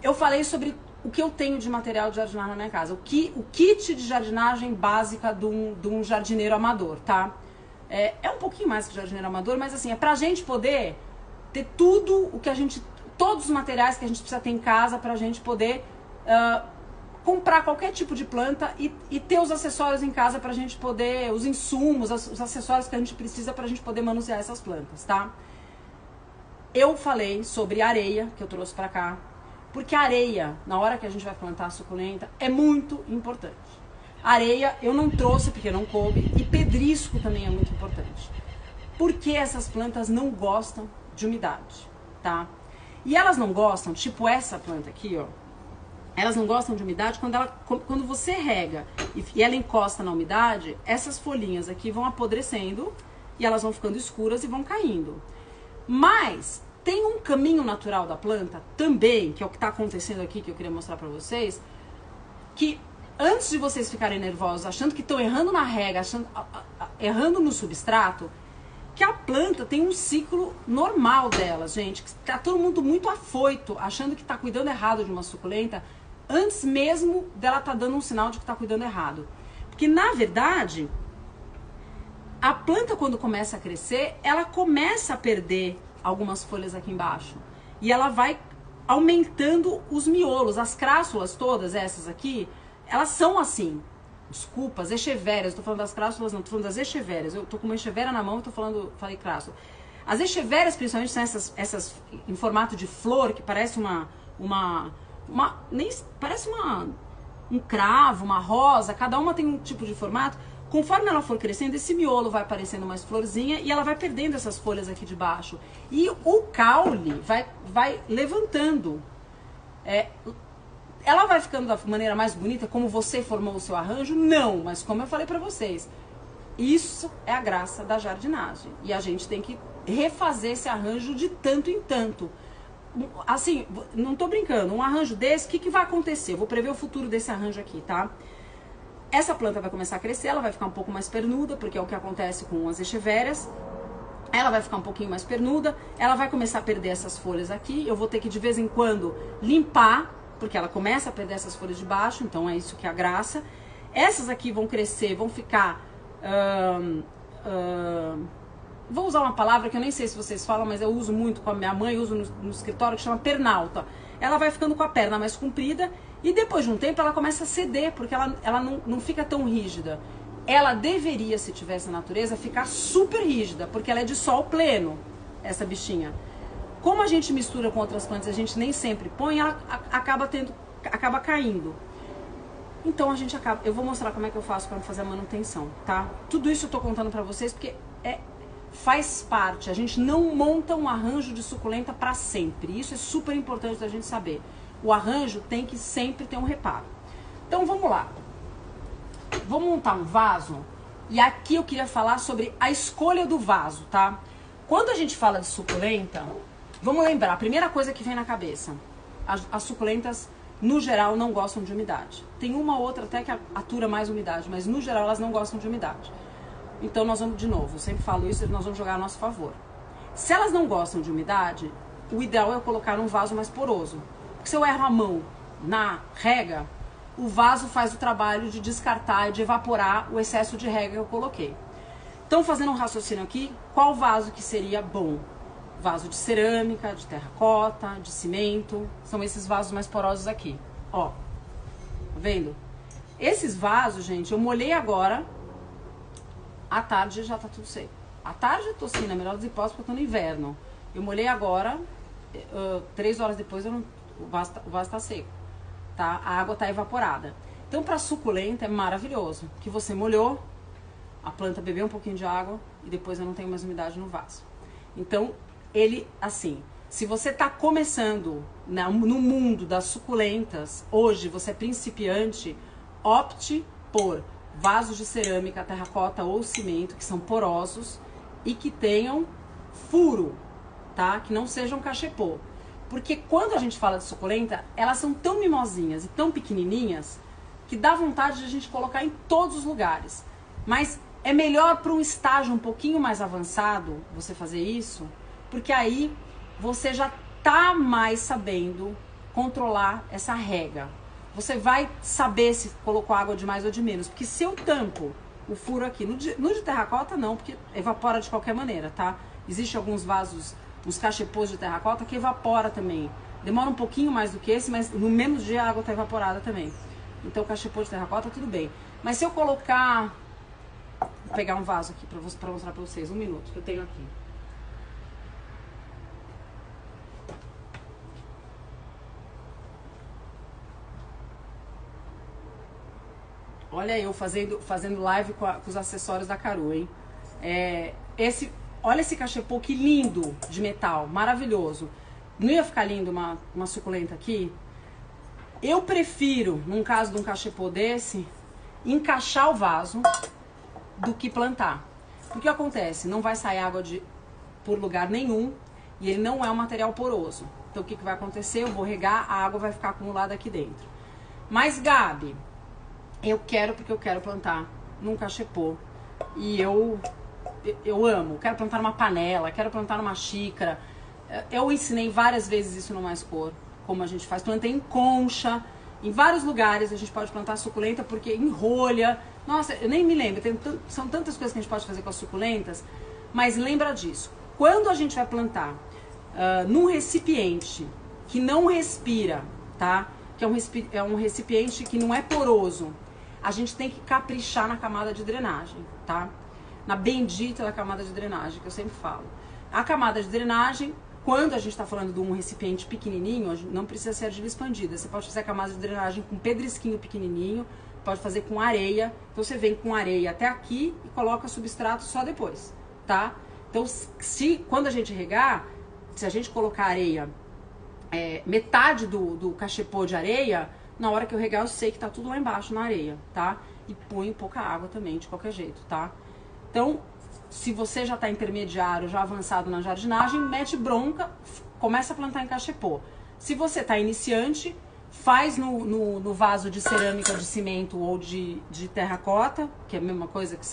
eu falei sobre o que eu tenho de material de jardinagem na minha casa. O kit de jardinagem básica de um jardineiro amador, tá? É um pouquinho mais que jardineiro amador, mas assim, é pra gente poder ter todos os materiais que a gente precisa ter em casa pra gente poder comprar qualquer tipo de planta e ter os acessórios em casa pra gente poder, os insumos, os acessórios que a gente precisa pra gente poder manusear essas plantas, tá? Eu falei sobre areia, que eu trouxe pra cá, porque a areia, na hora que a gente vai plantar a suculenta, é muito importante. Areia eu não trouxe porque não coube, e pedrisco também é muito importante. Porque essas plantas não gostam de umidade, tá? E elas não gostam, tipo essa planta aqui, ó. Elas não gostam de umidade quando você rega e ela encosta na umidade, essas folhinhas aqui vão apodrecendo e elas vão ficando escuras e vão caindo. Mas tem um caminho natural da planta também, que é o que está acontecendo aqui, que eu queria mostrar para vocês, que antes de vocês ficarem nervosos, achando que estão errando na rega, errando no substrato, que a planta tem um ciclo normal dela, gente. Tá todo mundo muito afoito, achando que está cuidando errado de uma suculenta, antes mesmo dela tá dando um sinal de que está cuidando errado. Porque, na verdade, a planta, quando começa a crescer, ela começa a perder algumas folhas aqui embaixo. E ela vai aumentando os miolos, as crássulas todas, essas aqui, elas são assim. Desculpa, as echevérias, tô falando das crássulas, não, tô falando das echevérias. Eu tô com uma echevéria na mão e falei crássula. As echevérias, principalmente, são essas em formato de flor, que parece parece um cravo, uma rosa, cada uma tem um tipo de formato. Conforme ela for crescendo, esse miolo vai aparecendo mais florzinha e ela vai perdendo essas folhas aqui de baixo. E o caule vai levantando. Ela vai ficando da maneira mais bonita, como você formou o seu arranjo? Não, mas como eu falei pra vocês, isso é a graça da jardinagem. E a gente tem que refazer esse arranjo de tanto em tanto. assim, não tô brincando, um arranjo desse, o que vai acontecer? Eu vou prever o futuro desse arranjo aqui, tá? Essa planta vai começar a crescer, ela vai ficar um pouco mais pernuda, porque é o que acontece com as echevérias. Ela vai ficar um pouquinho mais pernuda, ela vai começar a perder essas folhas aqui, eu vou ter que de vez em quando limpar, porque ela começa a perder essas folhas de baixo, então é isso que é a graça. Essas aqui vão crescer, vão ficar... vou usar uma palavra que eu nem sei se vocês falam, mas eu uso muito com a minha mãe, uso no escritório, que chama pernalta. Ela vai ficando com a perna mais comprida e depois de um tempo ela começa a ceder, porque ela não fica tão rígida. Ela deveria, se tivesse na natureza, ficar super rígida, porque ela é de sol pleno, essa bichinha. Como a gente mistura com outras plantas e a gente nem sempre põe, ela acaba caindo. Então eu vou mostrar como é que eu faço para fazer a manutenção, tá? Tudo isso eu tô contando pra vocês porque faz parte. A gente não monta um arranjo de suculenta para sempre. Isso é super importante da gente saber. O arranjo tem que sempre ter um reparo. Então vamos lá. Vou montar um vaso e aqui eu queria falar sobre a escolha do vaso, tá? Quando a gente fala de suculenta, vamos lembrar, a primeira coisa que vem na cabeça, as suculentas no geral não gostam de umidade. Tem uma ou outra até que atura mais umidade, mas no geral elas não gostam de umidade. Então nós vamos, de novo, eu sempre falo isso, nós vamos jogar a nosso favor. Se elas não gostam de umidade, o ideal é eu colocar num vaso mais poroso. Porque se eu erro a mão na rega, o vaso faz o trabalho de descartar e de evaporar o excesso de rega que eu coloquei. Então, fazendo um raciocínio aqui, qual vaso que seria bom? Vaso de cerâmica, de terracota, de cimento, são esses vasos mais porosos aqui. Ó, tá vendo? Esses vasos, gente, eu molhei agora, à tarde já tá tudo seco. À tarde eu tô assim, na melhor das hipóteses, porque eu tô no inverno. Eu molhei agora, 3 horas depois o vaso tá seco, tá? A água tá evaporada. Então, pra suculenta é maravilhoso, que você molhou, a planta bebeu um pouquinho de água e depois eu não tenho mais umidade no vaso. Então, ele, assim, se você tá começando no mundo das suculentas, hoje você é principiante, opte por vasos de cerâmica, terracota ou cimento, que são porosos e que tenham furo, tá? Que não sejam cachepô. Porque quando a gente fala de suculenta, elas são tão mimosinhas e tão pequenininhas que dá vontade de a gente colocar em todos os lugares. Mas é melhor para um estágio um pouquinho mais avançado você fazer isso, porque aí você já tá mais sabendo controlar essa rega. Você vai saber se colocou água de mais ou de menos. Porque se eu tampo o furo aqui, no de terracota não, porque evapora de qualquer maneira, tá? Existem alguns vasos, uns cachepôs de terracota que evapora também. Demora um pouquinho mais do que esse, mas no mesmo dia a água tá evaporada também. Então o cachepô de terracota tudo bem. Mas se eu colocar... Vou pegar um vaso aqui pra mostrar pra vocês, 1 minuto que eu tenho aqui. Olha eu fazendo live com os acessórios da Caru, hein? Olha esse cachepô, que lindo de metal, maravilhoso. Não ia ficar lindo uma suculenta aqui? Eu prefiro, num caso de um cachepô desse, encaixar o vaso do que plantar. Porque acontece? Não vai sair água por lugar nenhum e ele não é um material poroso. Então o que vai acontecer? Eu vou regar, a água vai ficar acumulada aqui dentro. Mas, Gabi, porque eu quero plantar num cachepô. E eu amo, quero plantar numa panela, quero plantar numa xícara. Eu ensinei várias vezes isso no Mais Cor, como a gente faz. Plantei em concha, em vários lugares a gente pode plantar suculenta, porque em rolha. Nossa, eu nem me lembro, são tantas coisas que a gente pode fazer com as suculentas, mas lembra disso. Quando a gente vai plantar num recipiente que não respira, tá? Que é um recipiente que não é poroso, a gente tem que caprichar na camada de drenagem, tá? Na bendita da camada de drenagem, que eu sempre falo. A camada de drenagem, quando a gente está falando de um recipiente pequenininho, não precisa ser argila expandida. Você pode fazer a camada de drenagem com pedrisquinho pequenininho, pode fazer com areia. Então você vem com areia até aqui e coloca substrato só depois, tá? Então, quando a gente regar, se a gente colocar areia, metade do cachepô de areia, na hora que eu regar eu sei que tá tudo lá embaixo na areia, tá? E põe pouca água também, de qualquer jeito, tá? Então, se você já tá intermediário, já avançado na jardinagem, mete bronca, começa a plantar em cachepô. Se você tá iniciante, faz no vaso de cerâmica, de cimento ou de terracota, que é a mesma coisa, que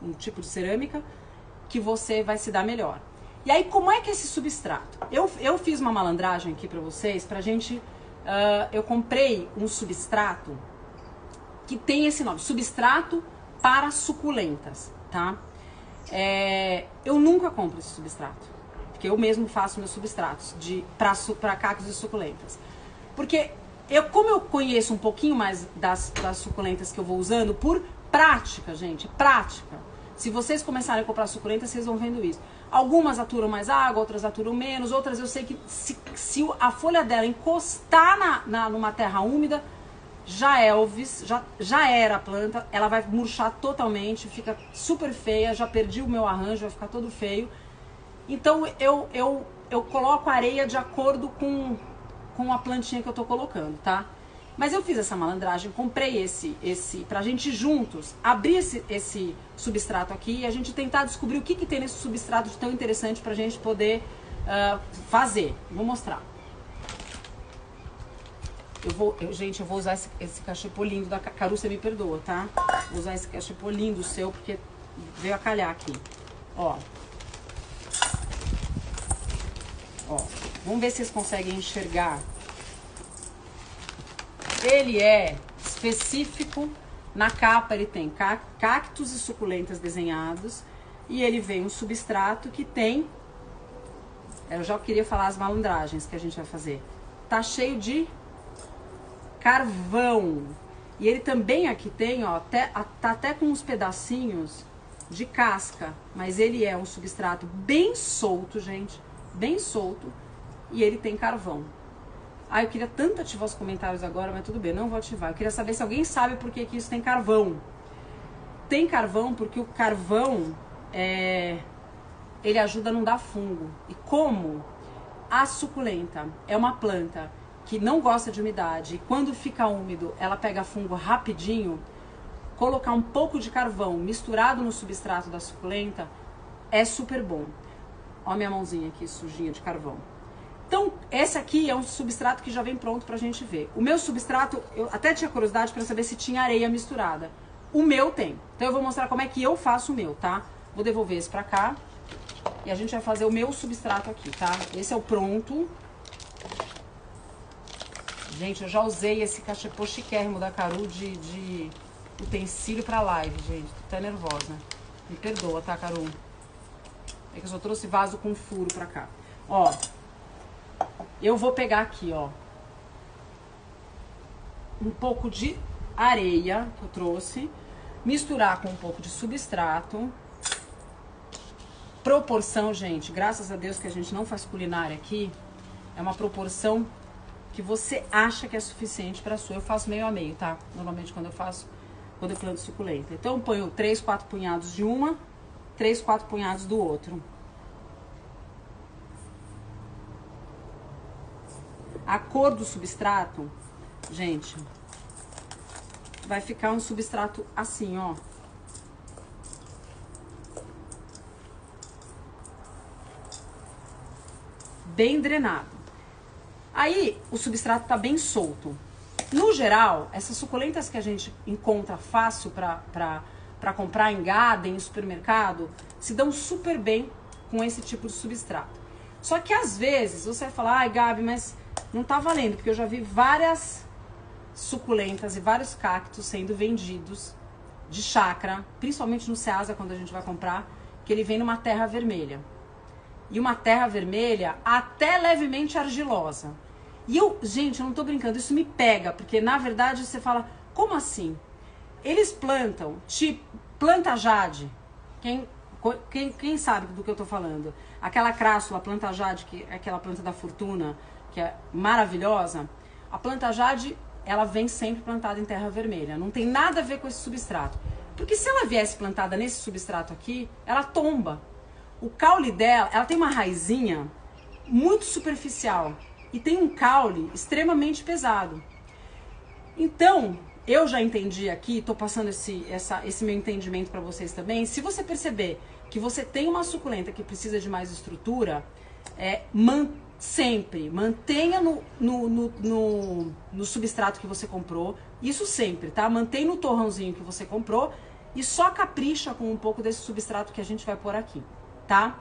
um tipo de cerâmica, que você vai se dar melhor. E aí, como é que é esse substrato? Eu fiz uma malandragem aqui pra vocês, pra gente... eu comprei um substrato que tem esse nome, substrato para suculentas, tá? Eu nunca compro esse substrato, porque eu mesmo faço meus substratos para cactos e suculentas. Porque como eu conheço um pouquinho mais das suculentas que eu vou usando, por prática, gente, prática. Se vocês começarem a comprar suculentas, vocês vão vendo isso. Algumas aturam mais água, outras aturam menos, outras eu sei que se a folha dela encostar numa terra úmida, já era a planta, ela vai murchar totalmente, fica super feia, já perdi o meu arranjo, vai ficar todo feio. Então eu coloco areia de acordo com a plantinha que eu tô colocando, tá? Mas eu fiz essa malandragem, comprei pra gente juntos abrir esse substrato aqui e a gente tentar descobrir o que tem nesse substrato de tão interessante pra gente poder fazer. Vou mostrar. Gente, eu vou usar esse cachepô lindo da Caru, você me perdoa, tá? Vou usar esse cachepô lindo seu, porque veio a calhar aqui. Ó, vamos ver se vocês conseguem enxergar. Ele é específico, na capa ele tem cactos e suculentas desenhados, e ele vem um substrato que tem, eu já queria falar as malandragens que a gente vai fazer, tá cheio de carvão, e ele também aqui tem, ó, tá até com uns pedacinhos de casca, mas ele é um substrato bem solto, gente, bem solto, e ele tem carvão. Eu queria tanto ativar os comentários agora, mas tudo bem, não vou ativar. Eu queria saber se alguém sabe por que isso tem carvão. Tem carvão porque o carvão, ele ajuda a não dar fungo. E como a suculenta é uma planta que não gosta de umidade, e quando fica úmido, ela pega fungo rapidinho, colocar um pouco de carvão misturado no substrato da suculenta é super bom. Ó minha mãozinha aqui, sujinha de carvão. Então, esse aqui é um substrato que já vem pronto pra gente ver. O meu substrato, eu até tinha curiosidade pra saber se tinha areia misturada. O meu tem. Então eu vou mostrar como é que eu faço o meu, tá? Vou devolver esse pra cá. E a gente vai fazer o meu substrato aqui, tá? Esse é o pronto. Gente, eu já usei esse cachepô chiquérrimo da Caru de utensílio pra live, gente. Tô até nervosa. Me perdoa, tá, Caru? É que eu só trouxe vaso com furo pra cá. Ó. Eu vou pegar aqui, ó, um pouco de areia que eu trouxe, misturar com um pouco de substrato. Proporção, gente, graças a Deus que a gente não faz culinária aqui, é uma proporção que você acha que é suficiente pra sua. Eu faço meio a meio, tá? Normalmente quando eu planto suculenta. Então eu ponho 3, 4 punhados de uma, 3, 4 punhados do outro. A cor do substrato, gente, vai ficar um substrato assim, ó. Bem drenado. Aí, o substrato tá bem solto. No geral, essas suculentas que a gente encontra fácil pra comprar em garden, em supermercado, se dão super bem com esse tipo de substrato. Só que às vezes, você vai falar, ai Gabi, mas não tá valendo, porque eu já vi várias suculentas e vários cactos sendo vendidos de chácara, principalmente no Ceasa, quando a gente vai comprar, que ele vem numa terra vermelha. E uma terra vermelha até levemente argilosa. E gente, eu não tô brincando, isso me pega, porque na verdade você fala, como assim? Eles plantam, tipo, planta jade, quem sabe do que eu tô falando? Aquela crássula, planta jade, que é aquela planta da fortuna, que é maravilhosa, a planta jade, ela vem sempre plantada em terra vermelha. Não tem nada a ver com esse substrato. Porque se ela viesse plantada nesse substrato aqui, ela tomba. O caule dela, ela tem uma raizinha muito superficial e tem um caule extremamente pesado. Então, eu já entendi aqui, tô passando esse meu entendimento para vocês também. Se você perceber que você tem uma suculenta que precisa de mais estrutura, sempre, mantenha no substrato que você comprou, isso sempre, tá? Mantém no torrãozinho que você comprou e só capricha com um pouco desse substrato que a gente vai pôr aqui, tá?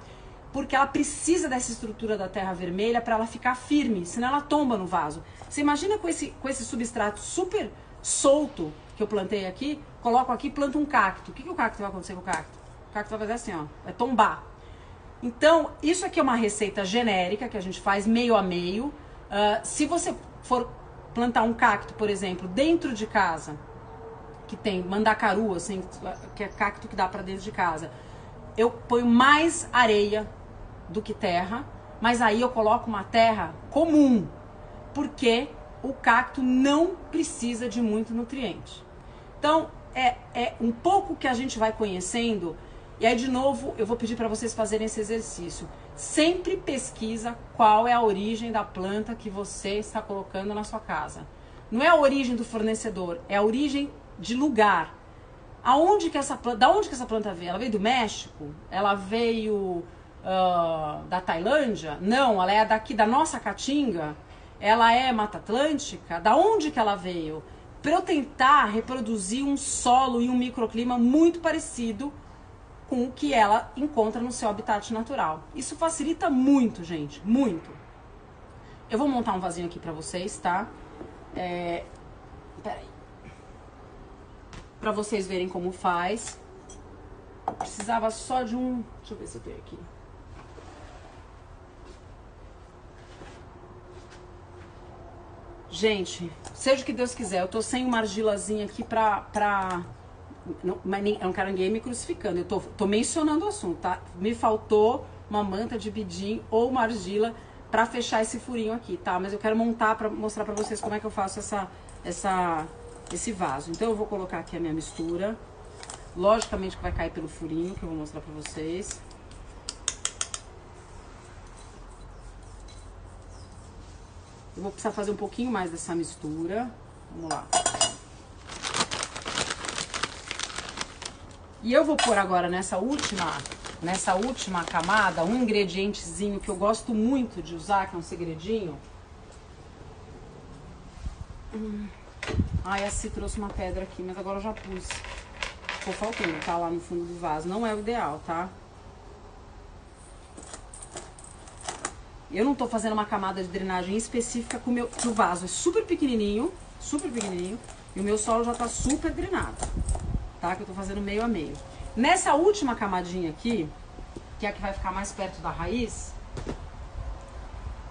Porque ela precisa dessa estrutura da terra vermelha para ela ficar firme, senão ela tomba no vaso. Você imagina com esse substrato super solto que eu plantei aqui, coloco aqui e planto um cacto. O que o cacto vai acontecer com o cacto? O cacto vai fazer assim, ó, vai tombar. Então, isso aqui é uma receita genérica que a gente faz meio a meio. Se você for plantar um cacto, por exemplo, dentro de casa, que tem mandacaru, assim, que é cacto que dá para dentro de casa, eu ponho mais areia do que terra, mas aí eu coloco uma terra comum, porque o cacto não precisa de muito nutriente. Então, é um pouco que a gente vai conhecendo. E aí, de novo, eu vou pedir para vocês fazerem esse exercício. Sempre pesquisa qual é a origem da planta que você está colocando na sua casa. Não é a origem do fornecedor, é a origem de lugar. Da onde que essa planta veio? Ela veio do México? Ela veio da Tailândia? Não, ela é daqui da nossa Caatinga? Ela é Mata Atlântica? Da onde que ela veio? Para eu tentar reproduzir um solo e um microclima muito parecido com o que ela encontra no seu habitat natural. Isso facilita muito, gente, muito. Eu vou montar um vasinho aqui pra vocês, tá? Peraí. Pra vocês verem como faz. Precisava só de um... Deixa eu ver se eu tenho aqui. Gente, seja o que Deus quiser, eu tô sem uma argilazinha aqui mas eu não quero ninguém me crucificando, eu tô mencionando o assunto, tá? Me faltou uma manta de bidim ou uma argila pra fechar esse furinho aqui, tá? Mas eu quero montar pra mostrar pra vocês como é que eu faço esse vaso. Então eu vou colocar aqui a minha mistura. Logicamente que vai cair pelo furinho, que eu vou mostrar pra vocês. Eu vou precisar fazer um pouquinho mais dessa mistura. Vamos lá. E eu vou pôr agora nessa última camada um ingredientezinho que eu gosto muito de usar, que é um segredinho. Ai, a Ci trouxe uma pedra aqui, mas agora eu já pus. Ficou faltando, tá lá no fundo do vaso. Não é o ideal, tá? Eu não tô fazendo uma camada de drenagem específica com o vaso é super pequenininho, e o meu solo já tá super drenado, tá? Que eu tô fazendo meio a meio. Nessa última camadinha aqui, que é a que vai ficar mais perto da raiz,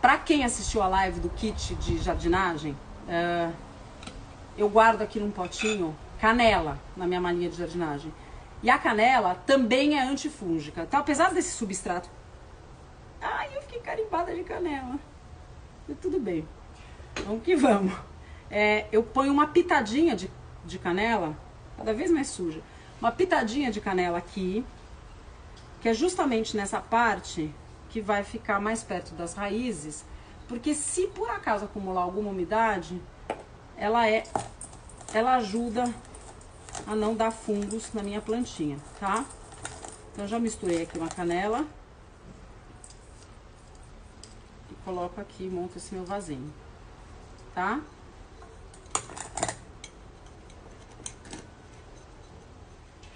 pra quem assistiu a live do kit de jardinagem, eu guardo aqui num potinho canela na minha malinha de jardinagem. E a canela também é antifúngica. Então, apesar desse substrato... Ai, eu fiquei carimbada de canela. E tudo bem. Vamos que vamos. Eu ponho uma pitadinha de canela, cada vez mais suja. Uma pitadinha de canela aqui, que é justamente nessa parte que vai ficar mais perto das raízes, porque se por acaso acumular alguma umidade, ela ajuda a não dar fungos na minha plantinha, tá? Então já misturei aqui uma canela e coloco aqui, monto esse meu vasinho, tá?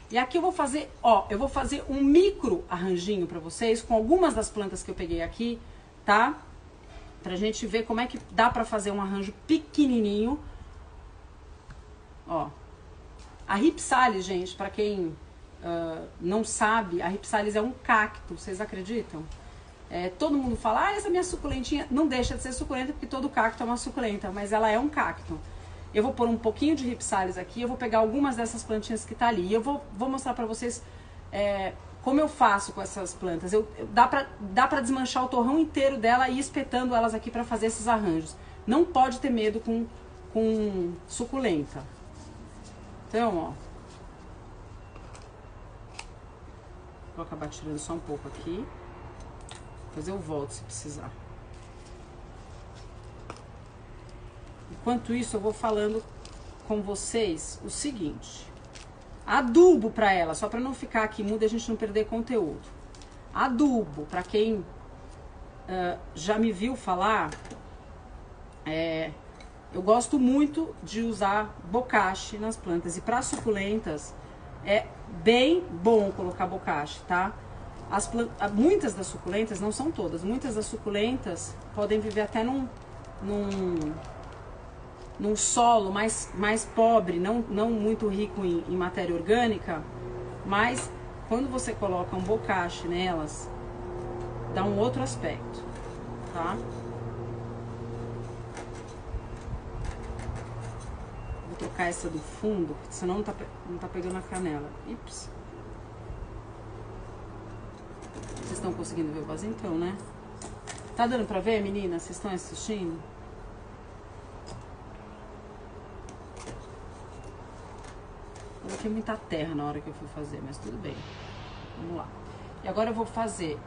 E aqui eu vou fazer, eu vou fazer um micro arranjinho pra vocês com algumas das plantas que eu peguei aqui, tá? Pra gente ver como é que dá pra fazer um arranjo pequenininho. Ó, a Rhipsalis, gente, pra quem não sabe, a Rhipsalis é um cacto, vocês acreditam? Todo mundo fala, essa minha suculentinha não deixa de ser suculenta porque todo cacto é uma suculenta, mas ela é um cacto. Eu vou pôr um pouquinho de Rhipsalis aqui, eu vou pegar algumas dessas plantinhas que tá ali e eu vou mostrar pra vocês como eu faço com essas plantas. Dá pra desmanchar o torrão inteiro dela e ir espetando elas aqui pra fazer esses arranjos. Não pode ter medo com suculenta. Então, ó. Vou acabar tirando só um pouco aqui. Depois eu volto se precisar. Enquanto isso, eu vou falando com vocês o seguinte. Adubo pra ela, só pra não ficar aqui muda e a gente não perder conteúdo. Adubo, pra quem já me viu falar, eu gosto muito de usar bocashi nas plantas. E para suculentas é bem bom colocar bocashi, tá? Muitas das suculentas, não são todas, muitas das suculentas podem viver até num solo mais pobre, não muito rico em matéria orgânica, mas quando você coloca um bocashi nelas, dá um outro aspecto, tá? Vou trocar essa do fundo, senão não tá pegando a canela. Ips. Vocês estão conseguindo ver o vaso então, né? Tá dando pra ver, meninas? Vocês estão assistindo? Eu coloquei muita terra na hora que eu fui fazer, mas tudo bem. Vamos lá. E agora eu vou fazer...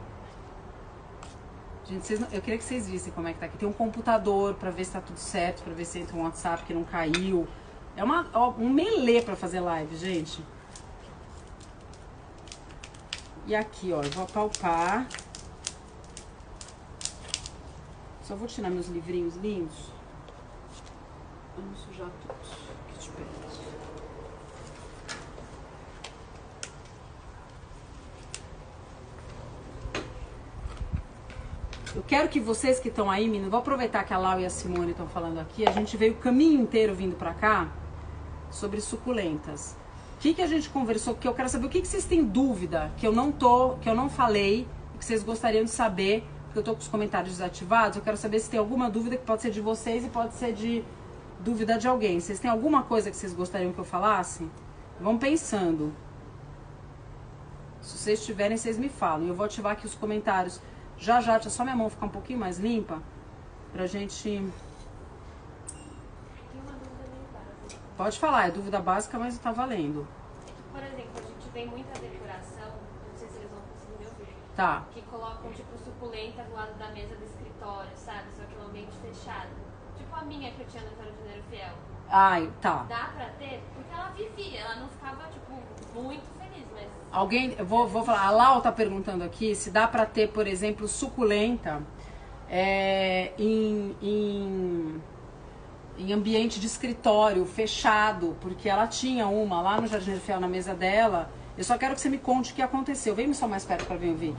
Gente, eu queria que vocês vissem como é que tá aqui. Tem um computador pra ver se tá tudo certo, pra ver se entra um WhatsApp que não caiu. É um melê pra fazer live, gente. E aqui, ó, eu vou apalpar. Só vou tirar meus livrinhos lindos. Pra não sujar tudo. Aqui de perto. Eu quero que vocês que estão aí, meninas, vou aproveitar que a Lau e a Simone estão falando aqui. A gente veio o caminho inteiro vindo pra cá sobre suculentas. O que a gente conversou? Porque eu quero saber o que vocês têm dúvida, que eu não falei, que vocês gostariam de saber, porque eu tô com os comentários desativados. Eu quero saber se tem alguma dúvida que pode ser de vocês e pode ser de dúvida de alguém. Vocês têm alguma coisa que vocês gostariam que eu falasse? Vão pensando. Se vocês tiverem, vocês me falam. E eu vou ativar aqui os comentários. Já, deixa só minha mão ficar um pouquinho mais limpa, pra gente... Tem uma dúvida meio básica. Pode falar, é dúvida básica, mas tá valendo. Por exemplo, a gente vê muita decoração, não sei se eles vão conseguir me ouvir. Tá. Que colocam, tipo, suculenta do lado da mesa do escritório, sabe? Só que no ambiente fechado. Tipo a minha que eu tinha no Jardineiro Fiel. Ai, tá. Dá pra ter? Porque ela vivia, ela não ficava, tipo, muito feliz, mas... Alguém, eu vou falar, a Lau tá perguntando aqui se dá pra ter, por exemplo, suculenta em ambiente de escritório, fechado, porque ela tinha uma lá no Jardineiro Fiel na mesa dela. Eu só quero que você me conte o que aconteceu. Vem só mais perto pra vir ouvir.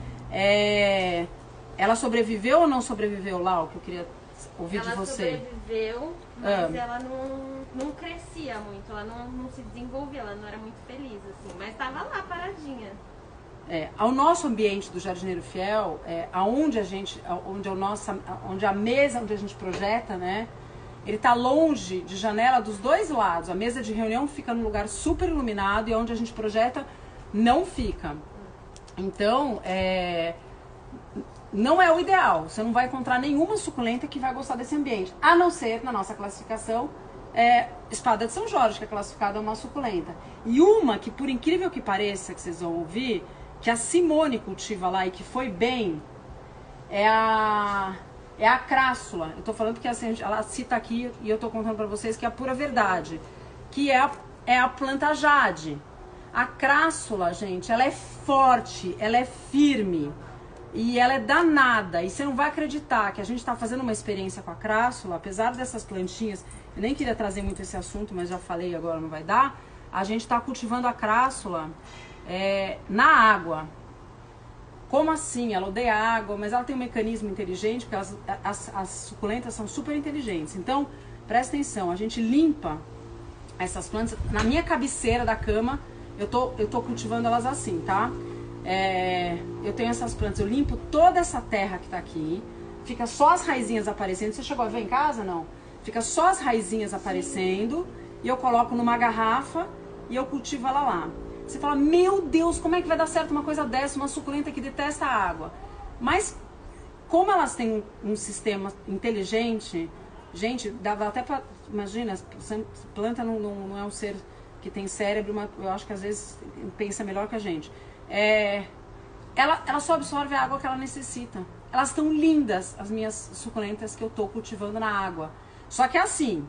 Ela sobreviveu ou não sobreviveu, Lau? Que eu queria ouvir de você. Ela sobreviveu, mas ela não crescia muito, ela não se desenvolvia, ela não era muito feliz, assim, mas estava lá paradinha. Ao nosso ambiente do Jardineiro Fiel, onde a mesa onde a gente projeta, né? Ele tá longe de janela dos dois lados. A mesa de reunião fica num lugar super iluminado e onde a gente projeta não fica. Então, não é o ideal. Você não vai encontrar nenhuma suculenta que vai gostar desse ambiente. A não ser, na nossa classificação, Espada de São Jorge, que é classificada uma suculenta. E uma que, por incrível que pareça, que vocês vão ouvir, que a Simone cultiva lá e que foi bem, é a crássula. Eu tô falando porque assim, ela cita aqui e eu tô contando pra vocês que é a pura verdade. Que é a planta jade. A crássula, gente, ela é forte, ela é firme. E ela é danada, e você não vai acreditar que a gente está fazendo uma experiência com a crássula, apesar dessas plantinhas, eu nem queria trazer muito esse assunto, mas já falei, agora não vai dar. A gente está cultivando a crássula na água. Como assim? Ela odeia água, mas ela tem um mecanismo inteligente, porque as suculentas são super inteligentes. Então, presta atenção, a gente limpa essas plantas. Na minha cabeceira da cama, eu tô cultivando elas assim, tá? Eu tenho essas plantas, eu limpo toda essa terra que tá aqui, fica só as raizinhas aparecendo. Você chegou a ver em casa, não? Fica só as raizinhas aparecendo e eu coloco numa garrafa e eu cultivo ela lá. Você fala, meu Deus, como é que vai dar certo uma coisa dessa, uma suculenta que detesta a água? Mas como elas têm um sistema inteligente, gente, dava até pra... Imagina, planta não é um ser que tem cérebro, mas eu acho que às vezes pensa melhor que a gente. Ela só absorve a água que ela necessita. Elas estão lindas, as minhas suculentas que eu tô cultivando na água. Só que assim,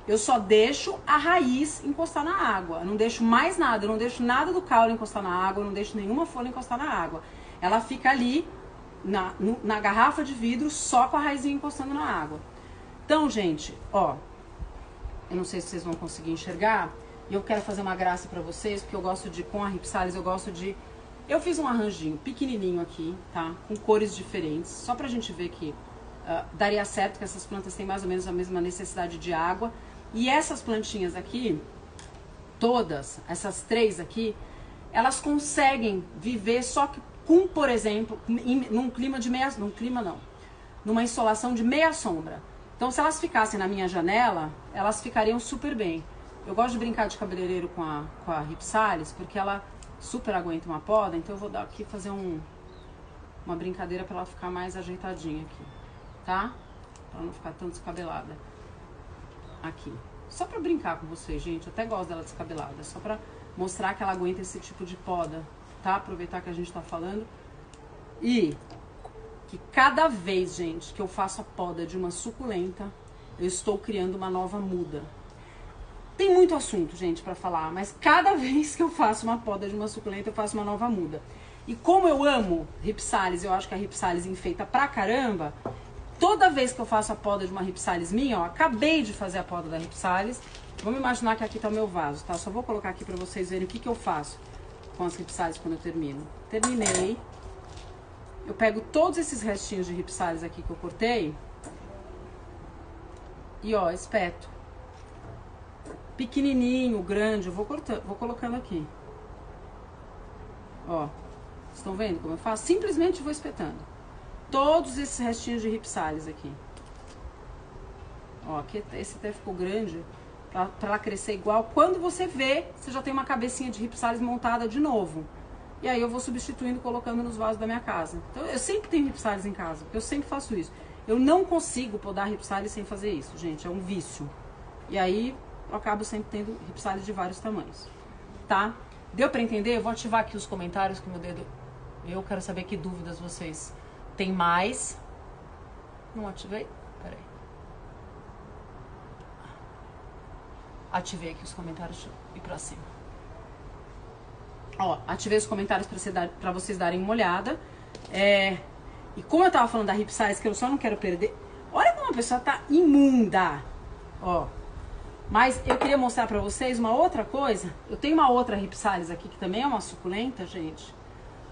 eu só deixo a raiz encostar na água. Eu não deixo mais nada, eu não deixo nada do caule encostar na água, eu não deixo nenhuma folha encostar na água. Ela fica ali na garrafa de vidro, só com a raizinha encostando na água. Então, gente, ó, eu não sei se vocês vão conseguir enxergar, e eu quero fazer uma graça pra vocês, porque eu gosto de, com a Ripsalis, eu fiz um arranjinho pequenininho aqui, tá? Com cores diferentes, só pra gente ver que daria certo, que essas plantas têm mais ou menos a mesma necessidade de água. E essas plantinhas aqui, todas, essas 3 aqui, elas conseguem viver só que com, por exemplo, num clima de meia... Num clima não. Numa insolação de meia sombra. Então, se elas ficassem na minha janela, elas ficariam super bem. Eu gosto de brincar de cabeleireiro com a Ripsalis, porque ela super aguenta uma poda. Então, eu vou dar aqui, fazer uma brincadeira para ela ficar mais ajeitadinha aqui. Tá? Pra não ficar tão descabelada. Aqui. Só pra brincar com vocês, gente. Eu até gosto dela descabelada. Só pra mostrar que ela aguenta esse tipo de poda. Tá? Aproveitar que a gente tá falando. E que cada vez, gente, que eu faço a poda de uma suculenta, eu estou criando uma nova muda. Tem muito assunto, gente, pra falar, mas cada vez que eu faço uma poda de uma suculenta, eu faço uma nova muda. E como eu amo Ripsalis, eu acho que a Ripsalis enfeita pra caramba, toda vez que eu faço a poda de uma Ripsalis minha, ó, acabei de fazer a poda da Ripsalis, vamos imaginar que aqui tá o meu vaso, tá? Só vou colocar aqui pra vocês verem o que eu faço com as Ripsalis quando eu termino. Terminei. Eu pego todos esses restinhos de Ripsalis aqui que eu cortei e, ó, espeto. Pequenininho, grande, eu vou cortando, vou colocando aqui. Ó, estão vendo como eu faço? Simplesmente vou espetando todos esses restinhos de Ripsalis aqui. Ó, aqui esse até ficou grande, pra ela crescer igual. Quando você vê, você já tem uma cabecinha de Ripsalis montada de novo. E aí eu vou substituindo, colocando nos vasos da minha casa. Então eu sempre tenho Ripsalis em casa, porque eu sempre faço isso. Eu não consigo podar Ripsalis sem fazer isso, gente, é um vício. E aí eu acabo sempre tendo Ripsalis de vários tamanhos, tá? Deu pra entender? Eu vou ativar aqui os comentários com o meu dedo. Eu quero saber que dúvidas vocês têm mais. Não ativei? Peraí. Ativei aqui os comentários e pra cima. Ó, ativei os comentários pra vocês darem uma olhada. E como eu tava falando da Ripsalis, que eu só não quero perder. Olha como a pessoa tá imunda. Ó. Mas eu queria mostrar pra vocês uma outra coisa. Eu tenho uma outra Ripsalis aqui, que também é uma suculenta, gente.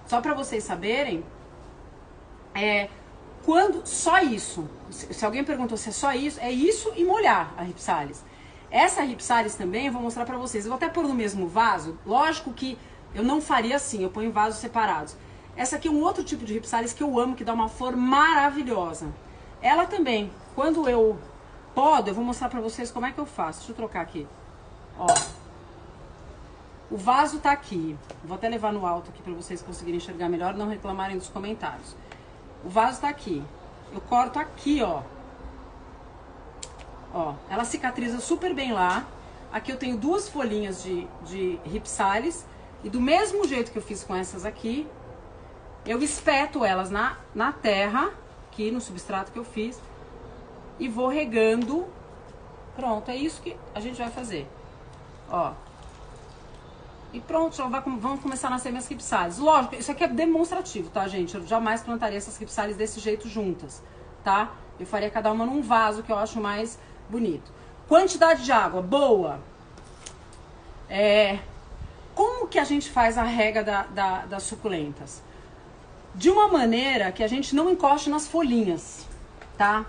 Só pra vocês saberem. Quando só isso. Se alguém perguntou se é só isso, é isso e molhar a Ripsalis. Essa Ripsalis também eu vou mostrar pra vocês. Eu vou até pôr no mesmo vaso. Lógico que eu não faria assim, eu ponho em vasos separados. Essa aqui é um outro tipo de Ripsalis que eu amo, que dá uma flor maravilhosa. Ela também, quando eu podo, eu vou mostrar pra vocês como é que eu faço. Deixa eu trocar aqui. Ó. O vaso tá aqui. Vou até levar no alto aqui pra vocês conseguirem enxergar melhor, não reclamarem dos comentários. O vaso tá aqui. Eu corto aqui, ó. Ó, ela cicatriza super bem lá. Aqui eu tenho 2 folhinhas de Ripsalis. E do mesmo jeito que eu fiz com essas aqui, eu espeto elas na terra, aqui no substrato que eu fiz, e vou regando. Pronto, é isso que a gente vai fazer. Ó. E pronto, já vão começar a nascer minhas Ripsalis. Lógico, isso aqui é demonstrativo, tá, gente? Eu jamais plantaria essas Ripsalis desse jeito juntas, tá? Eu faria cada uma num vaso, que eu acho mais bonito. Quantidade de água, boa. Como que a gente faz a rega das suculentas? De uma maneira que a gente não encoste nas folhinhas, tá?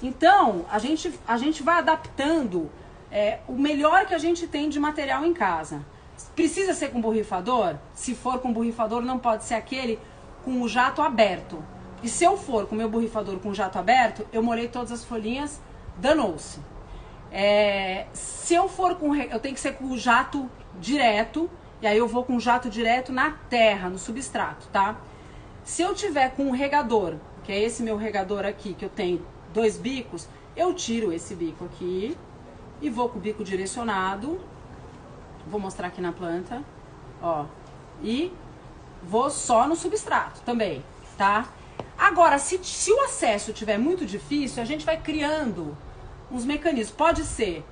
Então, a gente vai adaptando o melhor que a gente tem de material em casa. Precisa ser com borrifador? Se for com borrifador, não pode ser aquele com o jato aberto. E se eu for com o meu borrifador com o jato aberto, eu molhei todas as folhinhas, danou-se. Se eu for com... Eu tenho que ser com o jato direto, e aí eu vou com o jato direto na terra, no substrato, tá? Se eu tiver com um regador, que é esse meu regador aqui, que eu tenho 2 bicos, eu tiro esse bico aqui e vou com o bico direcionado. Vou mostrar aqui na planta, ó. E vou só no substrato também, tá? Agora, se o acesso estiver muito difícil, a gente vai criando uns mecanismos. Pode ser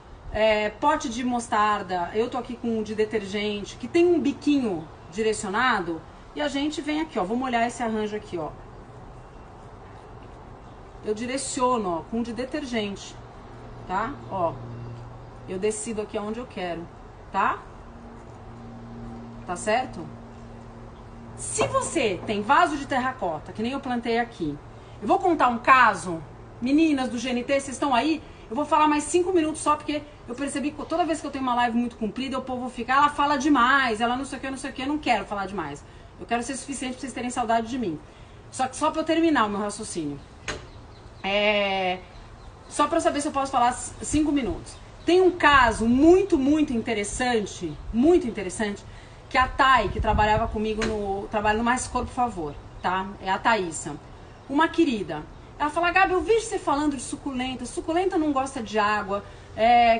pote de mostarda, eu tô aqui com um de detergente, que tem um biquinho direcionado, e a gente vem aqui, ó. Vou molhar esse arranjo aqui, ó. eu direciono, ó, com de detergente, tá? Ó, eu decido aqui aonde eu quero, tá? Tá certo? Se você tem vaso de terracota, que nem eu plantei aqui, eu vou contar um caso. Meninas do GNT, vocês estão aí? Eu vou falar mais 5 minutos só, porque eu percebi que toda vez que eu tenho uma live muito comprida, o povo fica, ela fala demais, ela não sei o que, eu não quero falar demais. Eu quero ser suficiente pra vocês terem saudade de mim. Só que só pra eu terminar o meu raciocínio. Só pra eu saber se eu posso falar 5 minutos. Tem um caso muito interessante, que a Thay, que trabalhava comigo trabalho no Mais Cor, por favor, tá? É a Thaísa. Uma querida. Ela fala, Gabi, eu vejo você falando de suculenta. Suculenta não gosta de água.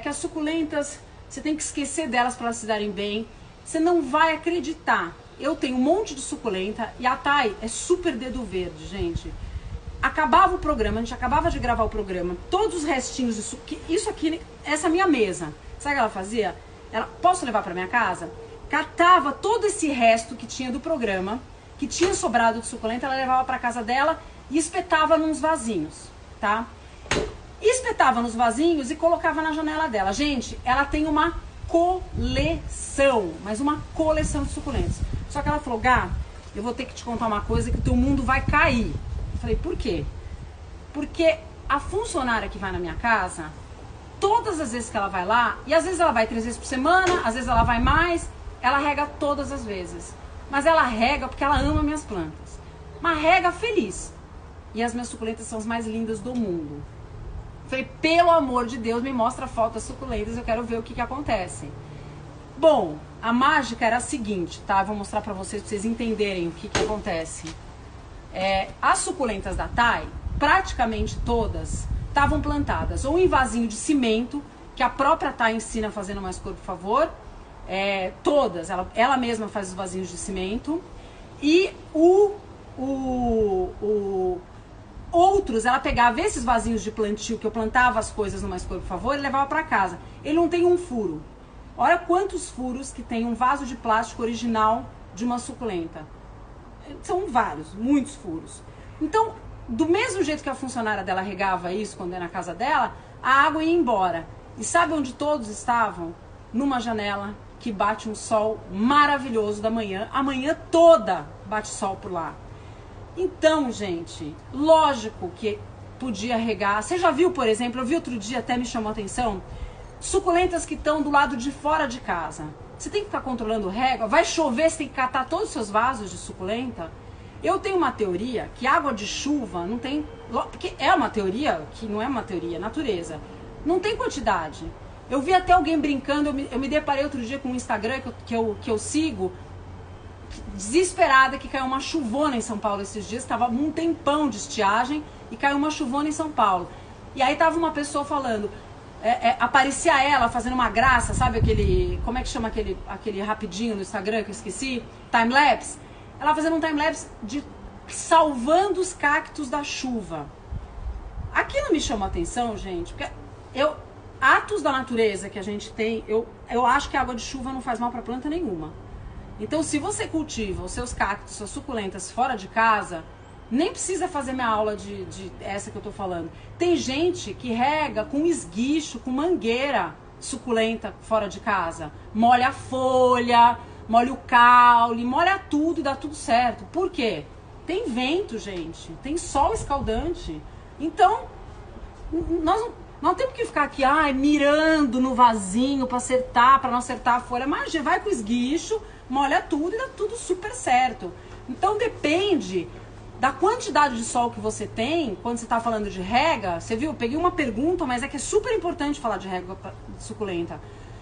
Que as suculentas, você tem que esquecer delas para elas se darem bem. Você não vai acreditar. Eu tenho um monte de suculenta e a Thay é super dedo verde, gente. Acabava o programa, a gente acabava de gravar o programa. Todos os restinhos de suculenta. Isso aqui, essa é a minha mesa. Sabe o que ela fazia? Posso levar para minha casa? Catava todo esse resto que tinha do programa, que tinha sobrado de suculenta, ela levava para casa dela e espetava nos vasinhos, tá? Espetava nos vasinhos e colocava na janela dela. Gente, ela tem uma coleção, mas uma coleção de suculentas. Só que ela falou, Gá, eu vou ter que te contar uma coisa que o teu mundo vai cair. Eu falei, por quê? Porque a funcionária que vai na minha casa, todas as vezes que ela vai lá, e às vezes ela vai 3 vezes por semana, às vezes ela vai mais, ela rega todas as vezes. Mas ela rega porque ela ama minhas plantas. Mas rega feliz. E as minhas suculentas são as mais lindas do mundo. Falei, pelo amor de Deus, me mostra a foto das suculentas, eu quero ver o que acontece. Bom, a mágica era a seguinte, tá? Eu vou mostrar pra vocês entenderem o que acontece. As suculentas da Thay, praticamente todas, estavam plantadas ou em vasinho de cimento, que a própria Thay ensina a fazer no Mais Cor, por favor. Todas, ela mesma faz os vasinhos de cimento. E outros, ela pegava esses vasinhos de plantio, que eu plantava as coisas no Mais Cor, por favor, e levava pra casa. Ele não tem um furo. Olha quantos furos que tem um vaso de plástico original de uma suculenta. São vários, muitos furos. Então, do mesmo jeito que a funcionária dela regava isso quando era na casa dela, a água ia embora. E sabe onde todos estavam? Numa janela que bate um sol maravilhoso da manhã. A manhã toda bate sol por lá. Então, gente, lógico que podia regar. Você já viu, por exemplo, eu vi outro dia, até me chamou a atenção, suculentas que estão do lado de fora de casa. Você tem que ficar controlando régua. Vai chover, você tem que catar todos os seus vasos de suculenta. Eu tenho uma teoria que água de chuva não tem... Porque é uma teoria que não é uma teoria, é natureza. Não tem quantidade. Eu vi até alguém brincando, eu me deparei outro dia com um Instagram que eu sigo, desesperada, que caiu uma chuvona em São Paulo esses dias. Estava um tempão de estiagem e caiu uma chuvona em São Paulo. E aí tava uma pessoa falando... aparecia ela fazendo uma graça, sabe aquele... Como é que chama aquele rapidinho no Instagram que eu esqueci? Time-lapse. Ela fazendo um time-lapse de salvando os cactos da chuva. Aquilo me chamou a atenção, gente, porque atos da natureza que a gente tem, eu acho que a água de chuva não faz mal para planta nenhuma. Então, se você cultiva os seus cactos, suas suculentas fora de casa, nem precisa fazer minha aula de essa que eu tô falando. Tem gente que rega com esguicho, com mangueira suculenta fora de casa. Molha a folha, molha o caule, molha tudo e dá tudo certo. Por quê? Tem vento, gente. Tem sol escaldante. Então, nós não temos que ficar aqui, mirando no vasinho para não acertar a folha. Mas vai com esguicho, molha tudo e dá tudo super certo. Então, depende da quantidade de sol que você tem, quando você está falando de rega. Você viu? Eu peguei uma pergunta, mas é que é super importante falar de rega de suculenta.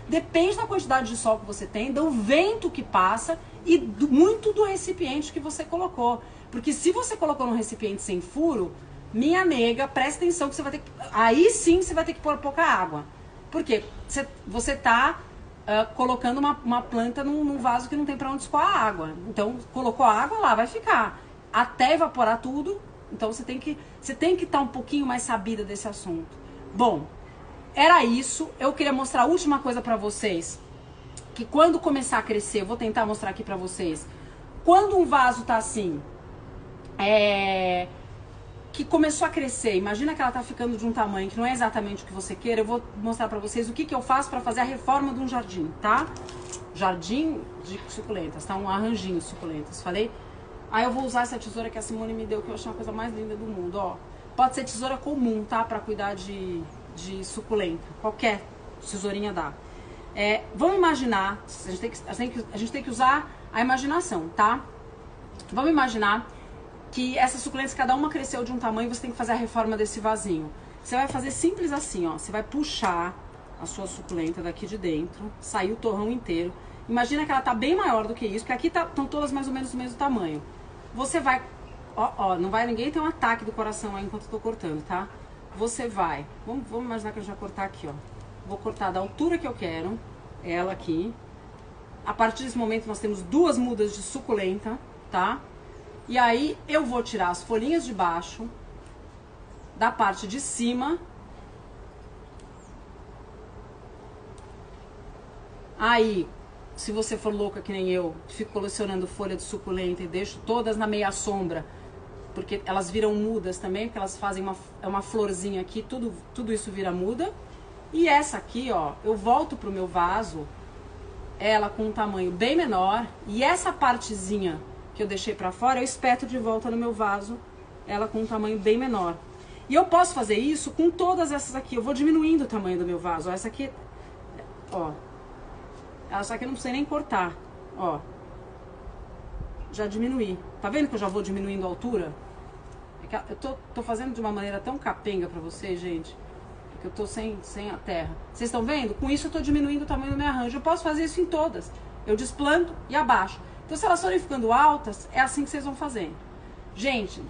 Depende da quantidade de sol que você tem, do vento que passa e muito do recipiente que você colocou. Porque se você colocou num recipiente sem furo, minha nega, presta atenção que você vai ter que... Aí sim você vai ter que pôr pouca água. Por quê? Você está colocando uma planta num vaso que não tem para onde escoar a água. Então, colocou a água lá, vai ficar. Até evaporar tudo, então você tem que estar um pouquinho mais sabida desse assunto. Bom, era isso. Eu queria mostrar a última coisa pra vocês, que quando começar a crescer, eu vou tentar mostrar aqui pra vocês. Quando um vaso tá assim, que começou a crescer, imagina que ela tá ficando de um tamanho que não é exatamente o que você queira, eu vou mostrar pra vocês o que que eu faço pra fazer a reforma de um jardim, tá? Jardim de suculentas, tá? Um arranjinho de suculentas, falei? Aí eu vou usar essa tesoura que a Simone me deu, que eu achei uma coisa mais linda do mundo, ó. Pode ser tesoura comum, tá? Pra cuidar de suculenta, qualquer tesourinha dá. Vamos imaginar, a gente tem que usar a imaginação, tá? Vamos imaginar que essas suculentas, cada uma cresceu de um tamanho e você tem que fazer a reforma desse vasinho. Você vai fazer simples assim, ó. Você vai puxar a sua suculenta daqui de dentro, sair o torrão inteiro. Imagina que ela tá bem maior do que isso, porque aqui estão todas mais ou menos do mesmo tamanho. Você vai, ó, não vai ninguém ter um ataque do coração aí enquanto eu tô cortando, tá? Você vai, vamos imaginar que eu já cortar aqui, ó. Vou cortar da altura que eu quero, ela aqui. A partir desse momento nós temos 2 mudas de suculenta, tá? E aí eu vou tirar as folhinhas de baixo, da parte de cima. Aí, se você for louca que nem eu, fico colecionando folha de suculenta e deixo todas na meia sombra, porque elas viram mudas também, porque elas fazem uma florzinha aqui, tudo isso vira muda. E essa aqui, ó, eu volto pro meu vaso, ela com um tamanho bem menor, e essa partezinha que eu deixei pra fora, eu espeto de volta no meu vaso, ela com um tamanho bem menor. E eu posso fazer isso com todas essas aqui, eu vou diminuindo o tamanho do meu vaso. Ó, essa aqui, ó, essa aqui eu não precisei nem cortar, ó. Já diminuí. Tá vendo que eu já vou diminuindo a altura? É que eu tô fazendo de uma maneira tão capenga pra vocês, gente, que eu tô sem a terra. Vocês estão vendo? Com isso eu tô diminuindo o tamanho do meu arranjo. Eu posso fazer isso em todas. Eu desplanto e abaixo. Então, se elas forem ficando altas, é assim que vocês vão fazendo. Gente,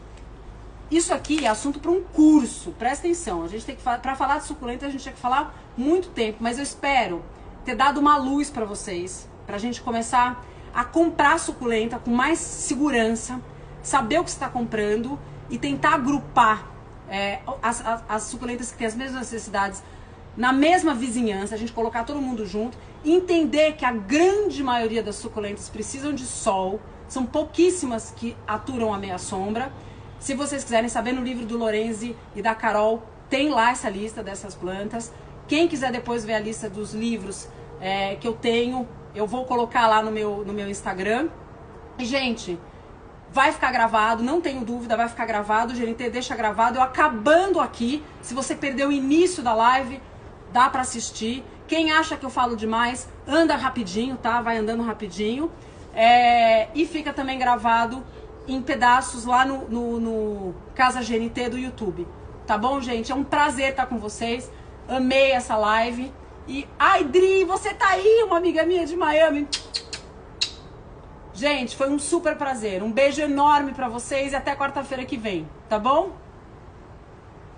isso aqui é assunto para um curso. Presta atenção. A gente tem que para falar de suculenta, a gente tem que falar muito tempo. Mas eu espero ter dado uma luz para vocês, pra gente começar a comprar suculenta com mais segurança, saber o que você está comprando e tentar agrupar as suculentas que têm as mesmas necessidades na mesma vizinhança, a gente colocar todo mundo junto, entender que a grande maioria das suculentas precisam de sol, são pouquíssimas que aturam a meia sombra. Se vocês quiserem saber, no livro do Lorenzi e da Carol, tem lá essa lista dessas plantas. Quem quiser depois ver a lista dos livros que eu tenho, eu vou colocar lá no meu Instagram. E, gente, vai ficar gravado, não tenho dúvida, vai ficar gravado. O GNT deixa gravado. Eu acabando aqui, se você perdeu o início da live, dá pra assistir. Quem acha que eu falo demais, anda rapidinho, tá? Vai andando rapidinho. E fica também gravado em pedaços lá no Casa GNT do YouTube. Tá bom, gente? É um prazer estar com vocês. Amei essa live. E, ai, Dri, você tá aí, uma amiga minha de Miami. Gente, foi um super prazer. Um beijo enorme pra vocês e até quarta-feira que vem, tá bom?